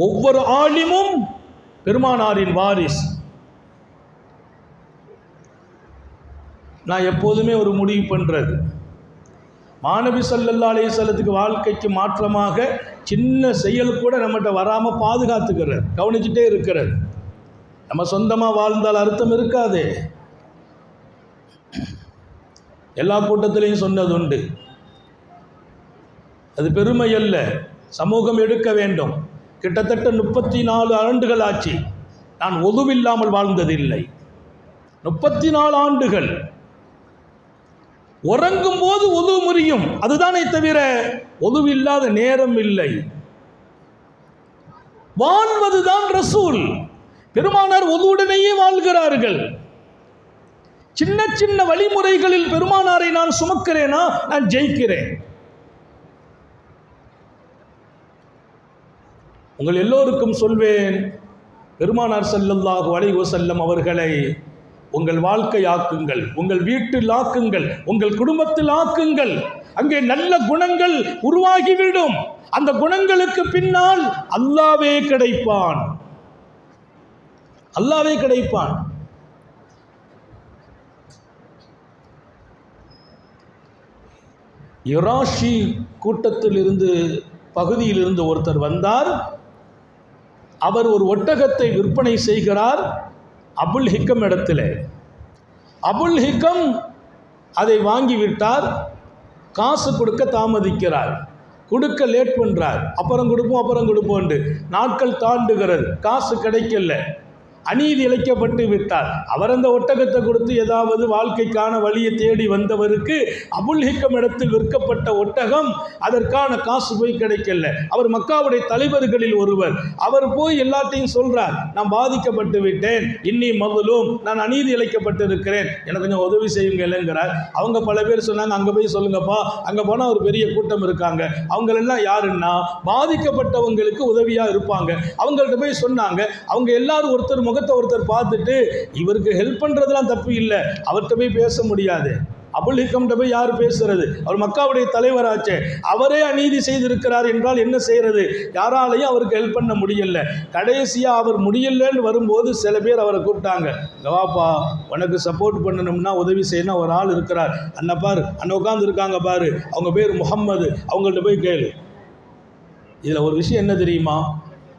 ஒவ்வொரு ஆலிமும் பெருமானாரின் வாரிஸ். நான் எப்போதுமே ஒரு முடிவு பண்ணுறது, மாநபி ஸல்லல்லாஹு அலைஹி வஸல்லத்துக்கு வாழ்க்கைக்கு மாற்றமாக சின்ன செயல் கூட நம்மகிட்ட வராமல் பாதுகாத்துக்கிறது, கவனிச்சுட்டே இருக்கிறது. நம்ம சொந்தமாக வாழ்ந்தால் அர்த்தம் இருக்காது. எல்லா கூட்டத்திலையும் சொன்னதுண்டு, அது பெருமை அல்ல, சமூகம் எடுக்க வேண்டும். கிட்டத்தட்ட 34 ஆண்டுகள் ஆச்சு நான் ஒதுவில்லாமல் வாழ்ந்ததில்லை. 34 ஆண்டுகள். உறங்கும் போது ஒது முறியும், அதுதானே தவிர ஒதுவில்லாத நேரம் இல்லை. வாழ்வதுதான் ரசூல். பெருமானார் ஒதுவுடனேயே வாழ்கிறார்கள். சின்ன சின்ன வழிமுறைகளில் பெருமானாரை நான் சுமக்கிறேனா, நான் ஜெயிக்கிறேன். உங்கள் எல்லோருக்கும் சொல்வேன், பெருமானார் ஸல்லல்லாஹு அலைஹி வஸல்லம் அவர்களை உங்கள் வாழ்க்கை ஆக்குங்கள், உங்கள் வீட்டில் ஆக்குங்கள், உங்கள் குடும்பத்தில் ஆக்குங்கள். அங்கே நல்ல குணங்கள் உருவாகிவிடும். அந்த குணங்களுக்கு பின்னால் அல்லாஹ்வே கிடைப்பான், அல்லாஹ்வே கிடைப்பான். இராஷி கூட்டத்தில் இருந்து பகுதியிலிருந்து ஒருத்தர் வந்தார். அவர் ஒரு ஒட்டகத்தை விற்பனை செய்கிறார் அபுல் ஹிக்கம் இடத்துல. அபுல் ஹிக்கம் அதை வாங்கிவிட்டார், காசு கொடுக்க தாமதிக்கிறார். கொடுக்க லேட் பண்ணுறார். அப்புறம் கொடுப்போம் நாட்கள் தாண்டுகிறது, காசு கிடைக்கல, அநீதி இழைக்கப்பட்டு விட்டார். அவர் அந்த ஒட்டகத்தை கொடுத்து ஏதாவது வாழ்க்கைக்கான வழியை தேடி வந்தவருக்கு அபுல் ஹிக்கம் இடத்தில் விற்கப்பட்ட ஒட்டகம், அதற்கான காசு போய் கிடைக்கல. அவர் மக்காவுடைய தலைவர்களில் ஒருவர். அவர் போய் எல்லாத்தையும் சொல்றார், நான் பாதிக்கப்பட்டு விட்டேன், இன்னி மதுலும், நான் அநீதி இழைக்கப்பட்டு இருக்கிறேன், எனக்கு கொஞ்சம் உதவி செய்யுங்கிறார். அவங்க பல பேர் சொன்னாங்க, அங்கே போய் சொல்லுங்கப்பா. அங்கே போனால் ஒரு பெரிய கூட்டம் இருக்காங்க. அவங்களெல்லாம் யாருன்னா பாதிக்கப்பட்டவங்களுக்கு உதவியாக இருப்பாங்க. அவங்கள்ட்ட போய் சொன்னாங்க. அவங்க எல்லாரும் ஒருத்தர் முகத்தை ஒருத்தர் பார்த்துட்டு, இவருக்கு ஹெல்ப் பண்ணுறதுலாம் தப்பு இல்லை, அவர்கிட்ட போய் பேச முடியாது. அபுல் ஹிக்கம்கிட்ட போய் யார் பேசுறது? அவர் மக்காவுடைய தலைவராச்சே, அவரே அநீதி செய்திருக்கிறார் என்றால் என்ன செய்யறது? யாராலையும் அவருக்கு ஹெல்ப் பண்ண முடியல. கடைசியாக அவர் முடியலன்னு வரும்போது சில பேர் அவரை கூப்பிட்டாங்க, கவாப்பா, உனக்கு சப்போர்ட் பண்ணணும்னா, உதவி செய்யணும், ஒரு ஆள் இருக்கிறார், அண்ணன் பாரு, அண்ணன் உட்காந்து இருக்காங்க பாரு, அவங்க பேர் முகம்மது, அவங்கள்ட்ட போய் கேளு. இதில் ஒரு விஷயம் என்ன தெரியுமா?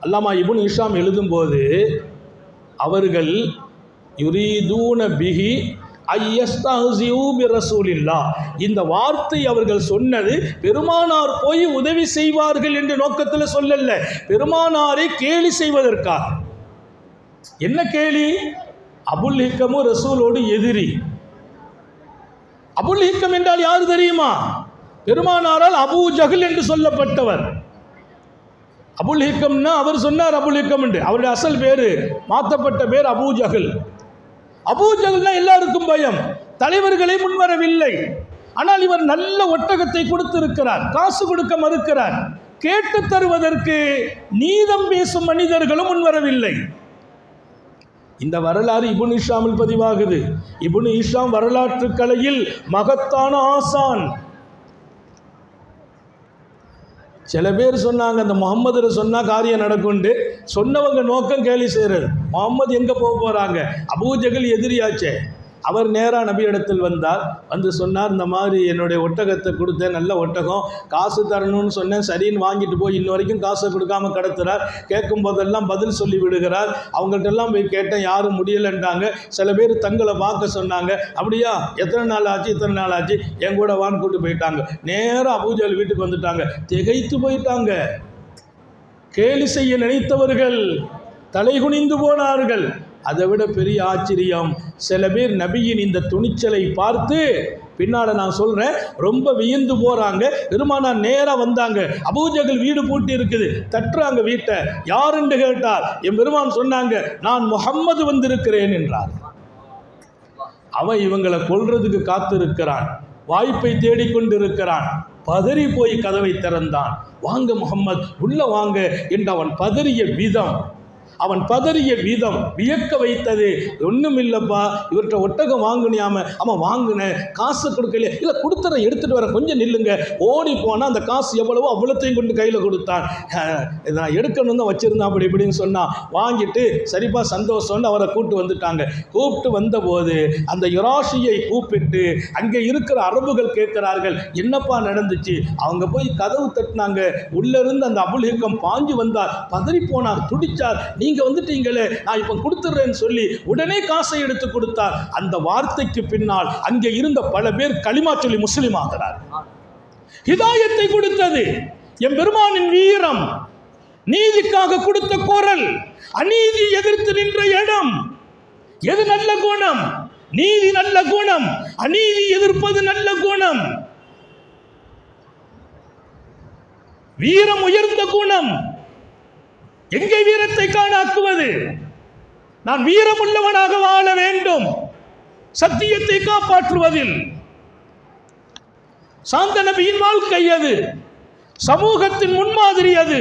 அல்லாமா இப்னு ஹிஷாம் எழுதும்போது, அவர்கள் யுரீதூன பிஹி ஐயஸ்தஹ்ஸியூ பிரசூலில்லாஹ், இந்த வார்த்தை அவர்கள் சொன்னது பெருமானார் போய் உதவி செய்வார்கள் என்ற நோக்கத்தில் சொல்லல, பெருமானாரை கேலி செய்வதற்காக. என்ன கேலி? அபுல் ஹிக்கமும் ரசூலோடு எதிரி. அபுல் ஹிக்கம் என்றால் யார் தெரியுமா? பெருமானாரால் அபூ ஜஹல் என்று சொல்லப்பட்டவர். அபுல் ஹிக்கம்னா அவர் சொன்னார் அபுல் ஹிக்கம் என்று, அவருடைய அசல் பேரு மாற்றப்பட்ட பேர் அபூ ஜஹல். அபூ ஜஹல்னா எல்லாருக்கும் பயம், தலைவர்களே முன்வரவில்லை. ஆனால் இவர் நல்ல ஒட்டகத்தை கொடுத்திருக்கிறார், காசு கொடுக்க மறுக்கிறார். கேட்டு தருவதற்கு நீதம் பேசும் மனிதர்களும் முன்வரவில்லை. இந்த வரலாறு இப்னு ஹிஷாமில் பதிவாகுது. இப்னு ஹிஷாம் வரலாற்று கலையில் மகத்தான ஆசான். சில பேர் சொன்னாங்க, அந்த முகம்மது சொன்னால் காரியம் நடக்கும்ண்டு. சொன்னவங்க நோக்கம் கேலி செய்கிறது. முகம்மது எங்கே போக போகிறாங்க? அபூ ஜஹல் எதிரியாச்சே. அவர் நேராக நபி இடத்தில் வந்தார். வந்து சொன்னார், இந்த மாதிரி என்னுடைய ஒட்டகத்தை கொடுத்தேன், நல்ல ஒட்டகம், காசு தரணும்னு சொன்னேன், சரின்னு வாங்கிட்டு போய் இன்ன வரைக்கும் காசை கொடுக்காம கடத்துறார். கேட்கும் போதெல்லாம் பதில் சொல்லி விடுகிறார். அவங்கள்ட்டெல்லாம் போய் கேட்டேன், யாரும் முடியலைன்றாங்க. சில பேர் தங்களை பார்க்க சொன்னாங்க. அப்படியா, எத்தனை நாள் ஆச்சு? இத்தனை நாள் ஆச்சு, என் கூட வான்னு கூட்டு போயிட்டாங்க. நேராக அபூ ஜஹல் வீட்டுக்கு வந்துட்டாங்க. திகைத்து போயிட்டாங்க. கேலி செய்ய நினைத்தவர்கள் தலைகுனிந்து போனார்கள். அதை விட பெரிய ஆச்சரியம், சில பேர் நபியின் இந்த துணிச்சலை பார்த்து, பின்னால் நான் சொல்கிறேன், ரொம்ப வியந்து போகிறாங்க. பெருமானார் நேராக வந்தாங்க. அபூ ஜஹல் வீடு பூட்டி இருக்குது, தட்டுறாங்க வீட்டை. யாருன்னு கேட்டார். என் பெருமான் சொன்னாங்க, நான் முகம்மது வந்திருக்கிறேன் என்றார். அவன் இவங்களை கொல்றதுக்கு காத்திருக்கிறான், வாய்ப்பை தேடிக்கொண்டிருக்கிறான். பதறி போய் கதவை திறந்தான். வாங்க முகம்மது, உள்ள வாங்க என்று அவன் பதறிய வீதம் வியக்க வைத்தது. ஒன்றும் இல்லைப்பா, இவர்கிட்ட ஒட்டகம் வாங்கினியாம. அவன் வாங்கினேன், காசு கொடுக்கல. இல்லை, கொடுத்துற, எடுத்துகிட்டு வர, கொஞ்சம் நில்லுங்க. ஓடி போனால் அந்த காசு எவ்வளவோ அவ்வளோத்தையும் கொண்டு கையில் கொடுத்தான். நான் எடுக்கணும் தான் வச்சுருந்தேன், அப்படி இப்படின்னு சொன்னான். வாங்கிட்டு சரிப்பா சந்தோஷம்னு அவரை கூப்பிட்டு வந்துட்டாங்க. கூப்பிட்டு வந்தபோது அந்த யுராஷியை கூப்பிட்டு அங்கே இருக்கிற அரபுகள் கேட்கிறார்கள், என்னப்பா நடந்துச்சு? அவங்க போய் கதவு தட்டினாங்க. உள்ளிருந்து அந்த அபுல் ஹிக்கம் பாஞ்சு வந்தார். பதறி போனார், துடிச்சார். நீங்க வந்துட்டீங்களே, நான் இப்ப கொடுத்துறேன்னு சொல்லி உடனே காசை எடுத்து கொடுத்தார். அந்த வார்த்தைக்கு பின்னால் அங்கே இருந்த பல பேர் களிமா சொல்லி முஸ்லிம் ஆகிறார். ஹிதாயத்தை கொடுத்தது என் பெருமானின் வீரம், நீதிக்காக கொடுத்த குரல், அநீதி எதிர்த்து நின்ற இடம். எது நல்ல குணம்? நீதி நல்ல குணம், அநீதி எதிர்ப்பது நல்ல குணம். வீரம் உயர்ந்த குணம். எங்கே வீரத்தை காணாக்குவது? நான் வீரமுள்ளவனாக வாழ வேண்டும், சத்தியத்தை காப்பாற்றுவதில். சாந்த நபியின் வாழ்க்கை அது, சமூகத்தின் முன்மாதிரி அது.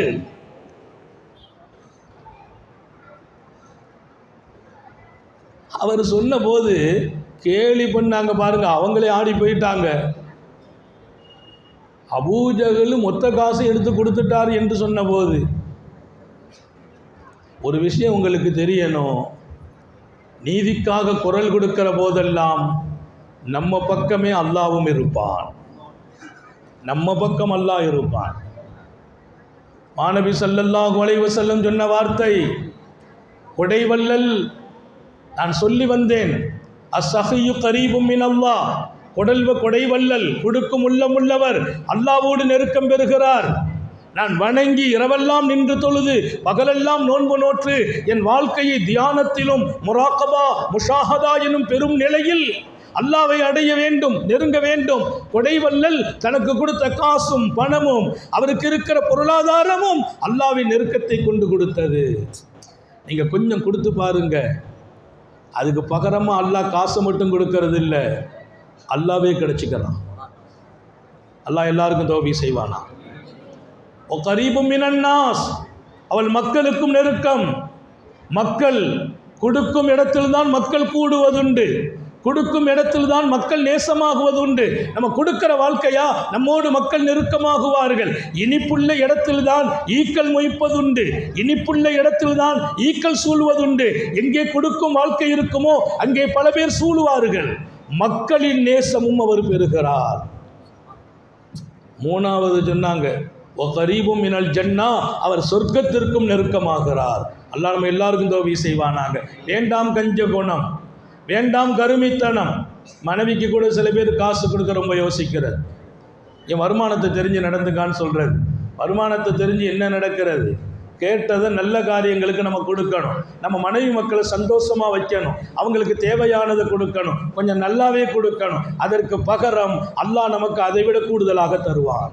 அவர் சொன்ன போது கேலி பண்ணாங்க பாருங்க, அவங்களே ஆடி போயிட்டாங்க. அபூ ஜஹல் மொத்த காசை எடுத்து கொடுத்துட்டார் என்று சொன்ன போது ஒரு விஷயம் உங்களுக்கு தெரியணும். நீதிக்காக குரல் கொடுக்கிற போதெல்லாம் நம்ம பக்கமே அல்லாவும் இருப்பான், நம்ம பக்கம் அல்லாஹ் இருப்பான். மாநபி ஸல்லல்லாஹு அலைஹி வஸல்லம் சொன்ன வார்த்தை, கொடைவல்லல் நான் சொல்லி வந்தேன், அஸ்ஸஹியு கரீபும் மினல்லாஹ், கொடைவல்லல் கொடுக்கும் உள்ளமுள்ளவர் அல்லாஹ்வோடு நெருக்கம் பெறுகிறார். நான் வணங்கி இரவெல்லாம் நின்று தொழுது பகலெல்லாம் நோன்பு நோற்று என் வாழ்க்கையை தியானத்திலும் முராக்கபா முஷாஹதா எனும் பெரும் நிலையில் அல்லாவை அடைய வேண்டும், நெருங்க வேண்டும். கொடைவல்லல் தனக்கு கொடுத்த காசும் பணமும் அவருக்கு இருக்கிற பொருளாதாரமும் அல்லாவின் நெருக்கத்தை கொண்டு கொடுத்தது. நீங்கள் கொஞ்சம் கொடுத்து பாருங்க, அதுக்கு பகரமாக அல்லாஹ் காசு மட்டும் கொடுக்கறது இல்லை, அல்லாவே கிடைச்சிக்கிறான். அல்லாஹ் எல்லாருக்கும் தௌபீக் செய்வானா. ஓ கரீபும் மினன் நாஸ், அவள் மக்களுக்கும் நெருக்கம். மக்கள் கொடுக்கும் இடத்தில்தான் மக்கள் கூடுவதுண்டு, கொடுக்கும் இடத்தில் தான் மக்கள் நேசமாகுவதுண்டு. நம்ம கொடுக்கிற வாழ்க்கையா நம்மோடு மக்கள் நெருக்கமாகுவார்கள். இனிப்புள்ள இடத்தில் தான் ஈக்கள் மொய்ப்பதுண்டு, இனிப்புள்ள இடத்தில் தான் ஈக்கள் சூழ்வதுண்டு. எங்கே கொடுக்கும் வாழ்க்கை இருக்குமோ அங்கே பல பேர் சூழுவார்கள். மக்களின் நேசமும் அவர் பெறுகிறார். மூணாவது சொன்னாங்க ஓ கரீபும் மினல் ஜன்னா, அவர் சொர்க்கத்திற்கும் நெருக்கமாகிறார். அல்லாஹ் நம்ம எல்லாருக்கும் தௌபீக் செய்வானாங்க. வேண்டாம் கஞ்ச குணம், வேண்டாம் கருமித்தனம். மனைவிக்கு கூட சில பேர் காசு கொடுக்க ரொம்ப யோசிக்கிறது. என் வருமானத்தை தெரிஞ்சு நடந்துக்கான்னு சொல்கிறது. வருமானத்தை தெரிஞ்சு என்ன நடக்கிறது? கேட்டதை நல்ல காரியங்களுக்கு நம்ம கொடுக்கணும். நம்ம மனைவி மக்களை சந்தோஷமாக வைக்கணும், அவங்களுக்கு தேவையானதை கொடுக்கணும், கொஞ்சம் நல்லாவே கொடுக்கணும். அதற்கு பகரம் அல்லாஹ் நமக்கு அதை விட கூடுதலாக தருவான்.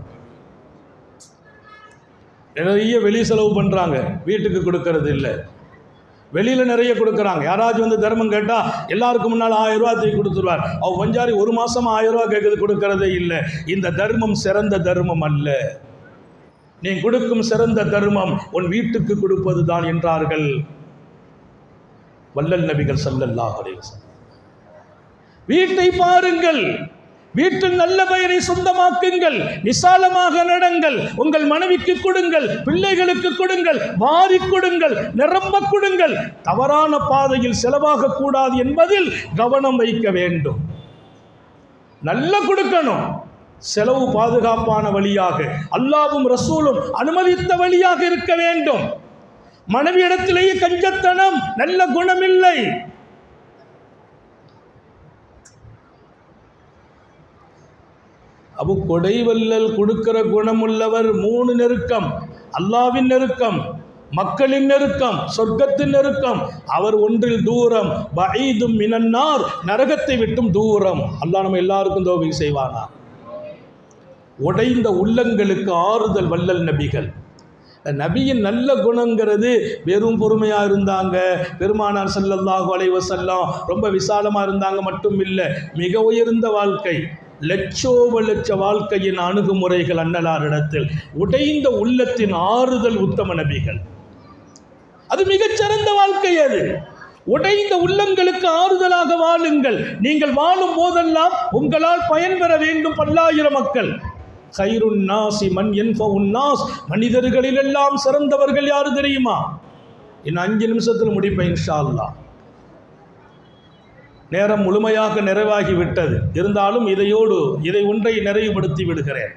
நிறைய வெளி செலவு பண்ணுறாங்க, வீட்டுக்கு கொடுக்கறது இல்லை. வெளியில் நிறைய கொடுக்குறாங்க. யாராச்சும் வந்து தர்மம் கேட்டால் எல்லாருக்கும் முன்னால் 1000 ரூபா தூக்கி கொடுத்துருவார். அவள் வஞ்சாரி ஒரு மாதமாக 1000 ரூபா கேட்குறது, கொடுக்கறதே இல்லை. இந்த தர்மம் சிறந்த தர்மம் அல்ல. நீ கொடுக்கும் சிறந்த தர்மம் உன் வீட்டுக்கு கொடுப்பது தான் என்றார்கள் வல்லல் நபிகள் ஸல்லல்லாஹு அலைஹி வஸல்லம். வீட்டை பாருங்கள், வீட்டில் நல்ல பெயரை சொந்தமாக்குங்கள், விசாலமாக நடங்கள். உங்கள் மனைவிக்கு கொடுங்கள், பிள்ளைகளுக்கு கொடுங்கள், வாரி கொடுங்கள், நிரம்ப கொடுங்கள். தவறான பாதையில் செலவாக கூடாது என்பதில் கவனம் வைக்க வேண்டும். நல்ல கொடுக்கணும், செலவு பாதுகாப்பான வழியாக, அல்லாஹ்வும் ரசூலும் அனுமதித்த வழியாக இருக்க வேண்டும். மனைவியிடத்திலேயே கஞ்சத்தனம், நல்ல குணமில்லை. அப்போ கொடைவல்லல் கொடுக்கிற குணமுள்ளவர் 3 நெருக்கம்: அல்லாவின் நெருக்கம், மக்களின் நெருக்கம், சொர்க்கத்தின் நெருக்கம். அவர் ஒன்றில் தூரம், பஈதும் மினன்னார், நரகத்தை விட்டும் தூரம். அல்லாஹ் நம்ம எல்லாருக்கும் தௌபீக் செய்வானா. உடைந்த உள்ளங்களுக்கு ஆறுதல் வல்லல் நபிகள். நபியின் நல்ல குணங்கிறது வெறும் பொறுமையாக இருந்தாங்க, பெருமானார் ஸல்லல்லாஹு அலைஹி வஸல்லம் ரொம்ப விசாலமாக இருந்தாங்க மட்டும் இல்லை, மிக உயர்ந்த வாழ்க்கை, லட்ச வாழ்க்கையின் அணுகுமுறைகள் அன்னலாரிடத்தில். உடைந்த உள்ளத்தின் ஆறுதல் உத்தம நபிகள். அது மிகச்சிறந்த வாழ்க்கை. அது உடைந்த உள்ளங்களுக்கு ஆறுதலாக வாழுங்கள். நீங்கள் வாழும் போதெல்லாம் உங்களால் பயன்பெற வேண்டும் பல்லாயிரம் மக்கள். கைருன் நாசி மன் யன்ஃபஉன் நாஸ், மனிதர்களிலெல்லாம் சிறந்தவர்கள் யாரு தெரியுமா? இன்னும் 5 நிமிஷத்தில் முடிப்பேன் இன்ஷா அல்லாஹ். நேரம் முழுமையாக நிறைவாகி விட்டது. இருந்தாலும் இதை ஒன்றை நிறைவுபடுத்தி விடுகிறேன்.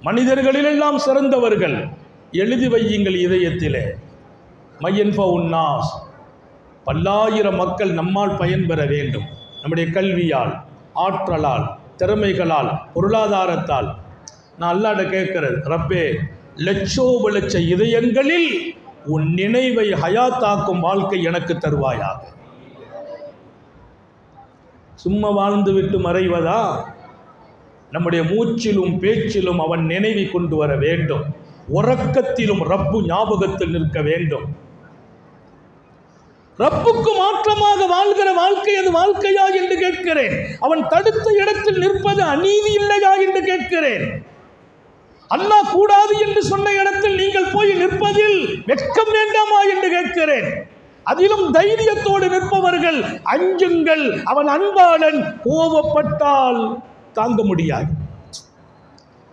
மனிதர்களிலெல்லாம் சிறந்தவர்கள் எழுதி வையுங்கள் இதயத்திலே. மையன்ஃபஉன் நாஸ், பல்லாயிரம் மக்கள் நம்மால் பயன்பெற வேண்டும். நம்முடைய கல்வியால், ஆற்றலால், திறமைகளால், பொருளாதாரத்தால். நான் அல்லாஹ்ட்ட கேட்கிறது, ரப்பே லட்ச இதயங்களில் உன் நினைவை ஹயாத்தாக்கும் வாழ்க்கை எனக்கு தருவாயாக. சும்மா வாழ்ந்து விட்டு மறைவதா? நம்முடைய மூச்சிலும் பேச்சிலும் அவன் நினைவை கொண்டு வர வேண்டும். உறக்கத்திலும் ரப்பு ஞாபகத்தில் நிற்க வேண்டும். ரப்புக்கு மாற்றமாக வாழ்கிற வாழ்க்கை அது வாழ்க்கையா என்று கேட்கிறேன். அவன் தடுத்த இடத்தில் நிற்பது அநீதி இல்லையா என்று கேட்கிறேன். அல்லாஹ் கூடாது என்று சொன்ன இடத்தில் நீங்கள் போய் நிற்பதில் வெட்கம் வேண்டாமா என்று கேட்கிறேன். அதிலும் தைரியத்தோடு நிற்பவர்கள் அஞ்சுங்கள், அவன் அன்பாளன், கோபப்பட்டால் தாங்க முடியாது.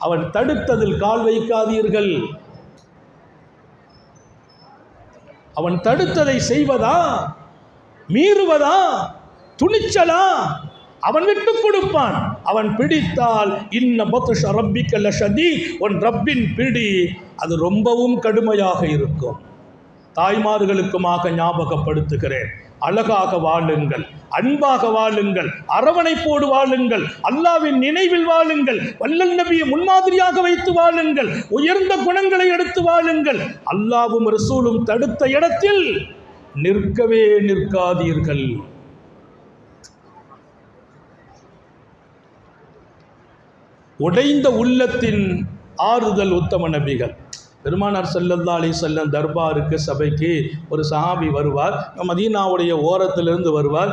அவன் தடுத்ததில் கால் வைக்காதீர்கள். அவன் தடுத்ததை செய்வதா, மீறுவதா, துணிச்சலா? அவன் விட்டு கொடுப்பான். அவன் பிடித்தால் இன்ன பத்ஷ ரப்பிக லஷதீத், உன் ரப்பின் பிடி அது ரொம்பவும் கடுமையாக இருக்கும். தாய்மார்களுக்குமாக ஞாபகப்படுத்துகிறேன், அழகாக வாழுங்கள், அன்பாக வாழுங்கள், அரவணைப்போடு வாழுங்கள், அல்லாஹ்வின் நினைவில் வாழுங்கள், வல்லல் நபியை முன்மாதிரியாக வைத்து வாழுங்கள், உயர்ந்த குணங்களை எடுத்து வாழுங்கள். அல்லாஹ்வும் ரசூலும் தடுத்த இடத்தில் நிற்கவே நிற்காதீர்கள். உடைந்த உள்ளத்தின் ஆறுதல் உத்தம நபிகள். பெருமானார் ஸல்லல்லாஹு அலைஹி வஸல்லம் தர்பாருக்கு சபைக்கு ஒரு சஹாபி வருவார். மதீனாவுடைய ஓரத்திலிருந்து வருவார்.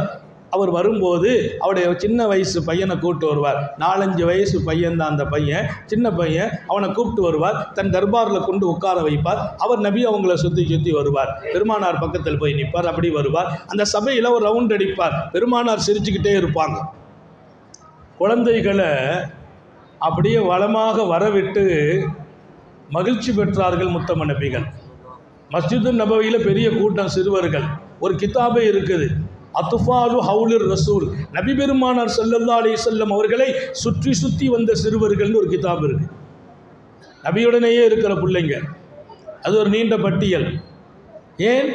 அவர் வரும்போது அவருடைய சின்ன வயசு பையனை கூப்பிட்டு வருவார். 4-5 வயசு பையன்தான் அந்த பையன், சின்ன பையன். அவனை கூப்பிட்டு வருவார், தன் தர்பாரில் கொண்டு உட்கார வைப்பார். அவர் நபி அவங்கள சுற்றி வருவார். பெருமானார் பக்கத்தில் போய் நிற்பார். அப்படி வருவார். அந்த சபையில் ஒரு ரவுண்ட் அடிப்பார். பெருமானார் சிரிச்சுக்கிட்டே இருப்பாங்க. குழந்தைகளை அப்படியே வளமாக வரவிட்டு மகிழ்ச்சி பெற்றார்கள் முத்தம நபிகள். மஸ்ஜிது நபவியில் பெரிய கூட்டம் சிறுவர்கள். ஒரு கிதாபே இருக்குது, அத்துஃபாலு ஹவுலிர் ரசூல். நபி பெருமானார் ஸல்லல்லாஹு அலைஹி வஸல்லம் அவர்களை சுற்றி சுற்றி வந்த சிறுவர்கள்னு ஒரு கிதாப் இருக்குது. நபியுடனேயே இருக்கிற பிள்ளைங்க, அது ஒரு நீண்ட பட்டியல். ஏன்?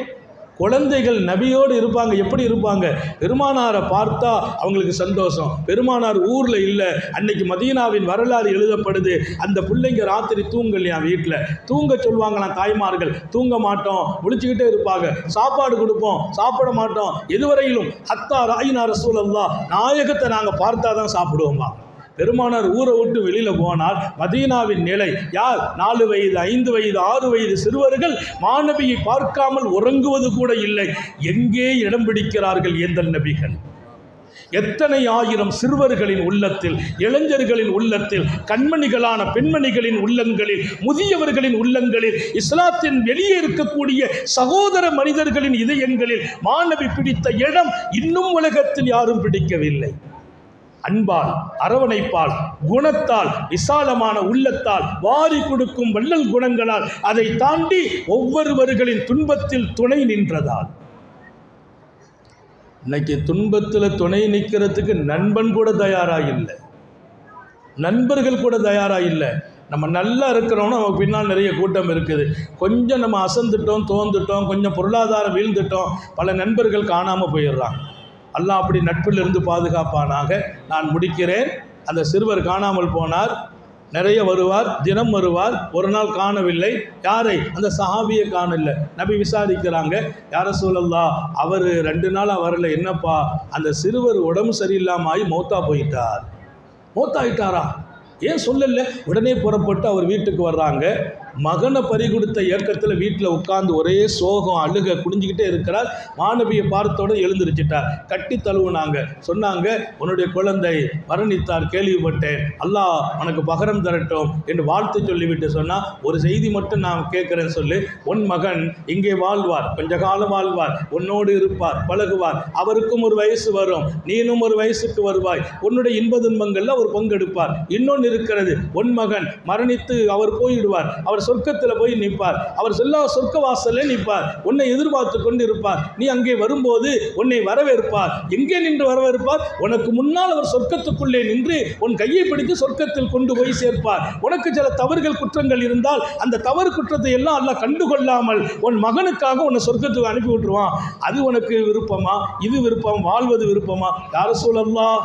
குழந்தைகள் நபியோடு இருப்பாங்க. எப்படி இருப்பாங்க? பெருமானாரை பார்த்தா அவங்களுக்கு சந்தோஷம். பெருமானார் ஊரில் இல்லை, அன்னைக்கு மதீனாவின் வரலாறு எழுதப்படுது. அந்த பிள்ளைங்க ராத்திரி தூங்கலையா, வீட்டில் தூங்க சொல்லுவாங்களாம் தாய்மார்கள். தூங்க மாட்டோம், விழிச்சுக்கிட்டே இருப்பாங்க. சாப்பாடு கொடுப்போம், சாப்பிட மாட்டோம். எதுவரையிலும் ஹத்தா ராயினா ரசூலல்லாஹ், நாயகத்தை நாங்கள் பார்த்தா தான் சாப்பிடுவோமா. பெருமானார் ஊரை விட்டு வெளியில் போனால் மதீனாவின் நிலை யார்? 4 வயது 5 வயது 6 வயது சிறுவர்கள் மாணவியை பார்க்காமல் உறங்குவது கூட இல்லை. எங்கே இடம் பிடிக்கிறார்கள் ஏந்தல் நபிகள்? எத்தனை ஆயிரம் சிறுவர்களின் உள்ளத்தில், இளைஞர்களின் உள்ளத்தில், கண்மணிகளான பெண்மணிகளின் உள்ளங்களில், முதியவர்களின் உள்ளங்களில், இஸ்லாத்தின் வெளியே இருக்கக்கூடிய சகோதர மனிதர்களின் இதயங்களில் மாணவி பிடித்த இடம் இன்னும் உலகத்தில் யாரும் பிடிக்கவில்லை. அன்பால், அரவணைப்பால், குணத்தால், விசாலமான உள்ளத்தால், வாரி கொடுக்கும் வள்ளல் குணங்களால், அதை தாண்டி ஒவ்வொருவர்களின் துன்பத்தில் துணை நின்றதால். இன்னைக்கு துன்பத்தில் துணை நிற்கிறதுக்கு நண்பன் கூட தயாராக இல்லை, நண்பர்கள் கூட தயாராக இல்லை. நம்ம நல்லா இருக்கிறோம்னா நமக்கு பின்னால் நிறைய கூட்டம் இருக்குது. கொஞ்சம் நம்ம அசந்துட்டோம், தோந்துட்டோம், கொஞ்சம் பொருளாதாரம் வீழ்ந்துட்டோம், பல நண்பர்கள் காணாமல் போயிடுறாங்க. அல்லாஹ் அப்படி நட்பிலிருந்து பாதுகாப்பானாக. நான் முடிக்கிறேன். அந்த சிறுவர் காணாமல் போனார். நிறைய வருவார், தினம் வருவார். ஒரு நாள் காணவில்லை. யாரை? அந்த சஹாபியை காணல. நபி விசாரிக்கிறாங்க, யார ரசூலல்லாஹ், அவர் 2 நாளாக வரல. என்னப்பா? அந்த சிறுவர் உடம்பு சரியில்லாமல் ஆகி மௌத்தா போயிட்டார். மௌத்தாயிட்டாரா? ஏன் சொல்லல? உடனே புறப்பட்டு அவர் வீட்டுக்கு வர்றாங்க. மகனை பறி கொடுத்த இயக்கத்தில் வீட்டில் உட்கார்ந்து ஒரே சோகம், அழுக, குடிஞ்சிக்கிட்டே இருக்கிறார். மாணவியை பார்த்தோட எழுந்திருச்சிட்டார். கட்டி தழுவுனாங்க. சொன்னாங்க, உன்னுடைய குழந்தை மரணித்தார், கேள்விப்பட்டேன், அல்லாஹ் உனக்கு பகரம் தரட்டும் என்று வாழ்த்து சொல்லிவிட்டு சொன்னால், ஒரு செய்தி மட்டும் நான் கேட்குறேன்னு சொல்லி, உன் மகன் இங்கே வாழ்வார், கொஞ்ச காலம் வாழ்வார், உன்னோடு இருப்பார், பழகுவார், அவருக்கும் ஒரு வயசு வரும், நீனும் ஒரு வயசுக்கு வருவாய், உன்னுடைய இன்ப துன்பங்களில் அவர் பங்கெடுப்பார். இன்னொன்று இருக்கிறது, உன் மகன் மரணித்து அவர் போயிடுவார், அவர் சொர்க்கத்தில் போய் நிற்பார், அவர் சொர்க்க வாசல்ல நிற்பார், உன்னை எதிர்பார்த்து கொண்டு இருப்பார். நீ அங்கே வரும்போது உன்னை வரவேற்பார். எங்கே நின்று வரவேற்பார்? உனக்கு முன்னால் அவர் சொர்க்கத்துக்குள்ளே நின்று உன் கையை பிடித்து சொர்க்கத்தில் கொண்டு போய் சேர்ப்பார். உனக்கு சில தவறுகள், குற்றங்கள் இருந்தால் அந்த தவறு குற்றத்தை எல்லாம் அல்லாஹ் கண்டுகொள்ளாமல் உன் மகனுக்காக உன்னை சொர்க்கத்துக்கு அனுப்பி விட்டுருவான். அது உனக்கு விருப்பமா? இது விருப்பம், வாழ்வது விருப்பமா? யா ரசூலல்லாஹ்,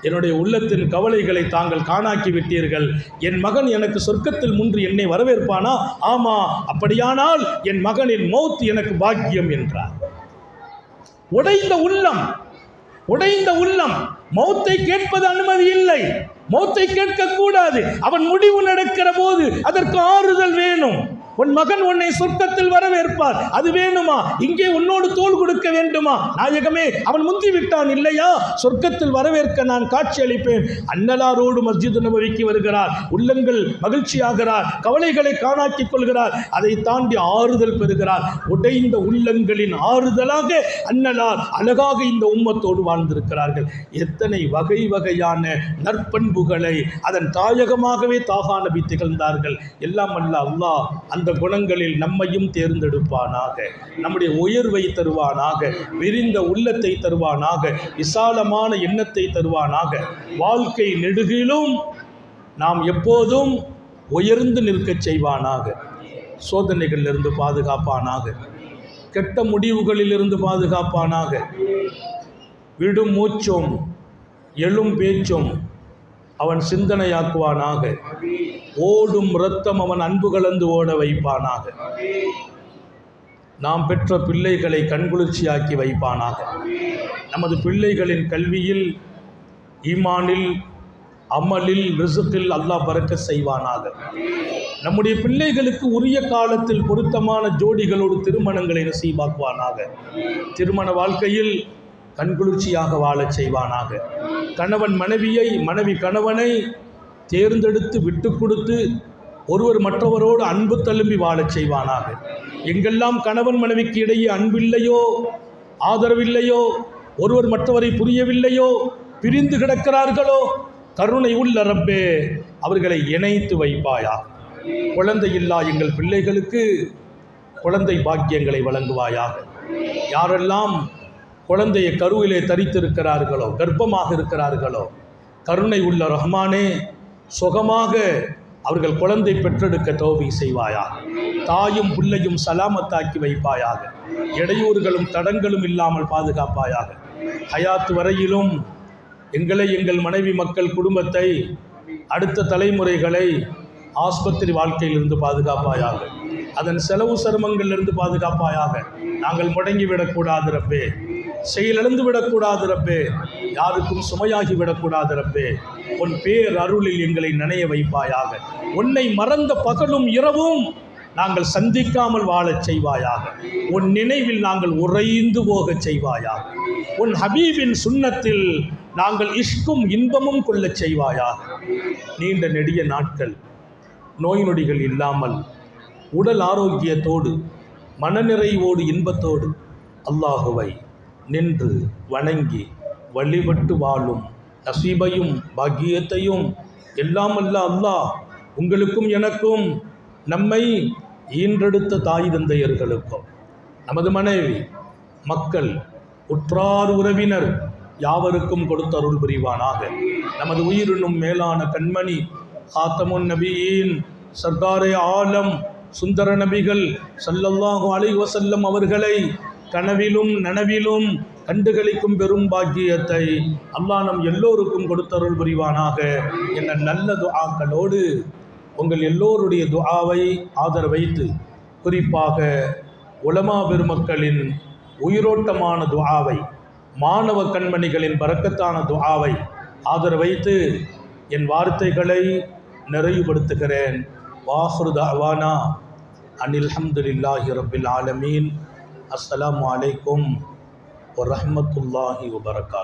என்னுடைய உள்ளத்தின் கவலைகளை தாங்கள் காணாக்கி விட்டீர்கள். என் மகன் எனக்கு சொர்க்கத்தில் முன்று என்னை வரவேற்பானா? ஆமா, அப்படியானால் என் மகனின் மௌத் எனக்கு பாக்கியம் என்றார். உடைந்த உள்ளம், உடைந்த உள்ளம். மௌத்தை கேட்பது அனுமதி இல்லை, மௌத்தை கேட்கக்கூடாது. அவன் முடிவு நடக்கிற போது அதற்கு ஆறுதல் வேணும். உன் மகன் உன்னை சொர்க்கத்தில் வரவேற்பார், அது வேணுமா? இங்கே உன்னோடு தோள் கொடுக்க வேண்டுமா? நாயகமே, அவன் முந்தி விட்டான் இல்லையா? சொர்க்கத்தில் வரவேற்க நான் காட்சி அளிப்பேன். அன்னலாரோடு மஸ்ஜித் நபவிக்கு வருகிறார், உள்ளங்கள் மகிழ்ச்சியாகிறார், கவலைகளை காணாக்கிக் கொள்கிறார், அதை தாண்டி ஆறுதல் பெறுகிறார். உடைந்த உள்ளங்களின் ஆறுதலாக அன்னலார் அழகாக இந்த உம்மத்தோடு வாழ்ந்திருக்கிறார்கள். எத்தனை வகை வகையான நற்பண்புகளை அதன் தாயகமாகவே தாகா நபி திகழ்ந்தார்கள். எல்லாம் அல்ல அல்லாஹ் அந்த குணங்களில் நம்மையும் தேர்ந்தெடுப்பானாக, நம்முடைய உயர்வை தருவானாக, விரிந்த உள்ளத்தை தருவானாக, விசாலமான எண்ணத்தை தருவானாக. வாழ்க்கை நெடுகிலும் நாம் எப்போதும் உயர்ந்து நிற்கச் செய்வானாக. சோதனைகளிலிருந்து பாதுகாப்பானாக. கெட்ட முடிவுகளிலிருந்து பாதுகாப்பானாக. விடும் மூச்சும் எழும் பேச்சும் அவன் சிந்தனையாக்குவானாக. ஓடும் இரத்தம் அவன் அன்பு கலந்து ஓட வைப்பானாக. நாம் பெற்ற பிள்ளைகளை கண்குளிர்ச்சியாக்கி வைப்பானாக. நமது பிள்ளைகளின் கல்வியில், ஈமானில், அமலில், ரிசுக்கில் அல்லாஹ் பரக்கத் செய்வானாக. நம்முடைய பிள்ளைகளுக்கு உரிய காலத்தில் பொருத்தமான ஜோடிகளோடு திருமணங்களை நசீபாக்குவானாக. திருமண வாழ்க்கையில் கண்குளிர்ச்சியாக வாழச் செய்வானாக. கணவன் மனைவியை, மனைவி கணவனை தேர்ந்தெடுத்து விட்டு கொடுத்து ஒருவர் மற்றவரோடு அன்பு தழும்பி வாழச் செய்வானாக. எங்கெல்லாம் கணவன் மனைவிக்கு இடையே அன்பில்லையோ, ஆதரவில்லையோ, ஒருவர் மற்றவரை புரியவில்லையோ, பிரிந்து கிடக்கிறார்களோ, கருணை உள்ள ரப்பே அவர்களை இணைத்து வைப்பாயா. குழந்தையில்லா எங்கள் பிள்ளைகளுக்கு குழந்தை பாக்கியங்களை வழங்குவாயாக. யாரெல்லாம் குழந்தையை கருவிலே தரித்திருக்கிறார்களோ, கர்ப்பமாக இருக்கிறார்களோ, கருணை உள்ள ரஹ்மானே சுகமாக அவர்கள் குழந்தை பெற்றெடுக்க தௌஃபீக் செய்வாயாக. தாயும் பிள்ளையும் சலாமத்தாக்கி வைப்பாயாக. இடையூறுகளும் தடங்களும் இல்லாமல் பாதுகாப்பாயாக. ஹயாத் வரையிலும் எங்களை, எங்கள் மனைவி மக்கள் குடும்பத்தை, அடுத்த தலைமுறைகளை ஆஸ்பத்திரி வாழ்க்கையிலிருந்து பாதுகாப்பாயாக. அதன் செலவு சிரமங்களிலிருந்து பாதுகாப்பாயாக. நாங்கள் முடங்கிவிடக்கூடாது ரப்பே, செயலிழந்து விடக்கூடாது ரப்பே, யாருக்கும் சுமையாகி விடக்கூடாது ரப்பே. உன் பேர் அருளில் எங்களை நனைய வைப்பாயாக. உன்னை மறந்த பகலும் இரவும் நாங்கள் சந்திக்காமல் வாழச் செய்வாயாக. உன் நினைவில் நாங்கள் உறைந்து போகச் செய்வாயாக. உன் ஹபீபின் சுன்னத்தில் நாங்கள் இஷ்கும் இன்பமும் கொள்ளச் செய்வாயாக. நீண்ட நெடிய நாட்கள் நோய் நொடிகள் இல்லாமல் உடல் ஆரோக்கியத்தோடு மனநிறைவோடு இன்பத்தோடு அல்லாஹுவை நின்று வணங்கி வழிபட்டு வாழும் நசீபையும் பாக்கியத்தையும் எல்லாம் அல்ல அல்லாஹ் உங்களுக்கும் எனக்கும், நம்மை ஈன்றெடுத்த தாய் தந்தையர்களுக்கும், நமது மனைவி மக்கள் உற்றார் உறவினர் யாவருக்கும் கொடுத்து அருள் புரிவானாக. நமது உயிரினும் மேலான கண்மணி காத்தமுன் நபியின் சர்தாரே ஆலம் சுந்தர நபிகள் ஸல்லல்லாஹு அலைஹி வஸல்லம் அவர்களை கனவிலும் நனவிலும் கண்டுகளிக்கும் பெரும் பாக்கியத்தை அல்லாஹ் நம் எல்லோருக்கும் கொடுத்தருள் புரிவானாக என்ற நல்ல துஆக்களோடு உங்கள் எல்லோருடைய துஆவை ஆதரவைத்து, குறிப்பாக உலமா பெருமக்களின் உயிரோட்டமான துஆவை, மாணவ கண்மணிகளின் பரக்கத்தான துஆவை ஆதரவைத்து என் வார்த்தைகளை நிறைவுபடுத்துகிறேன். வாஹிரு தஅவானா அனில் ஹம்துலில்லாஹி ரப்பில் ஆலமீன். அஸ்ஸலாமு அலைக்கும் வரஹ்மத்துல்லாஹி வபரகாத்துஹு.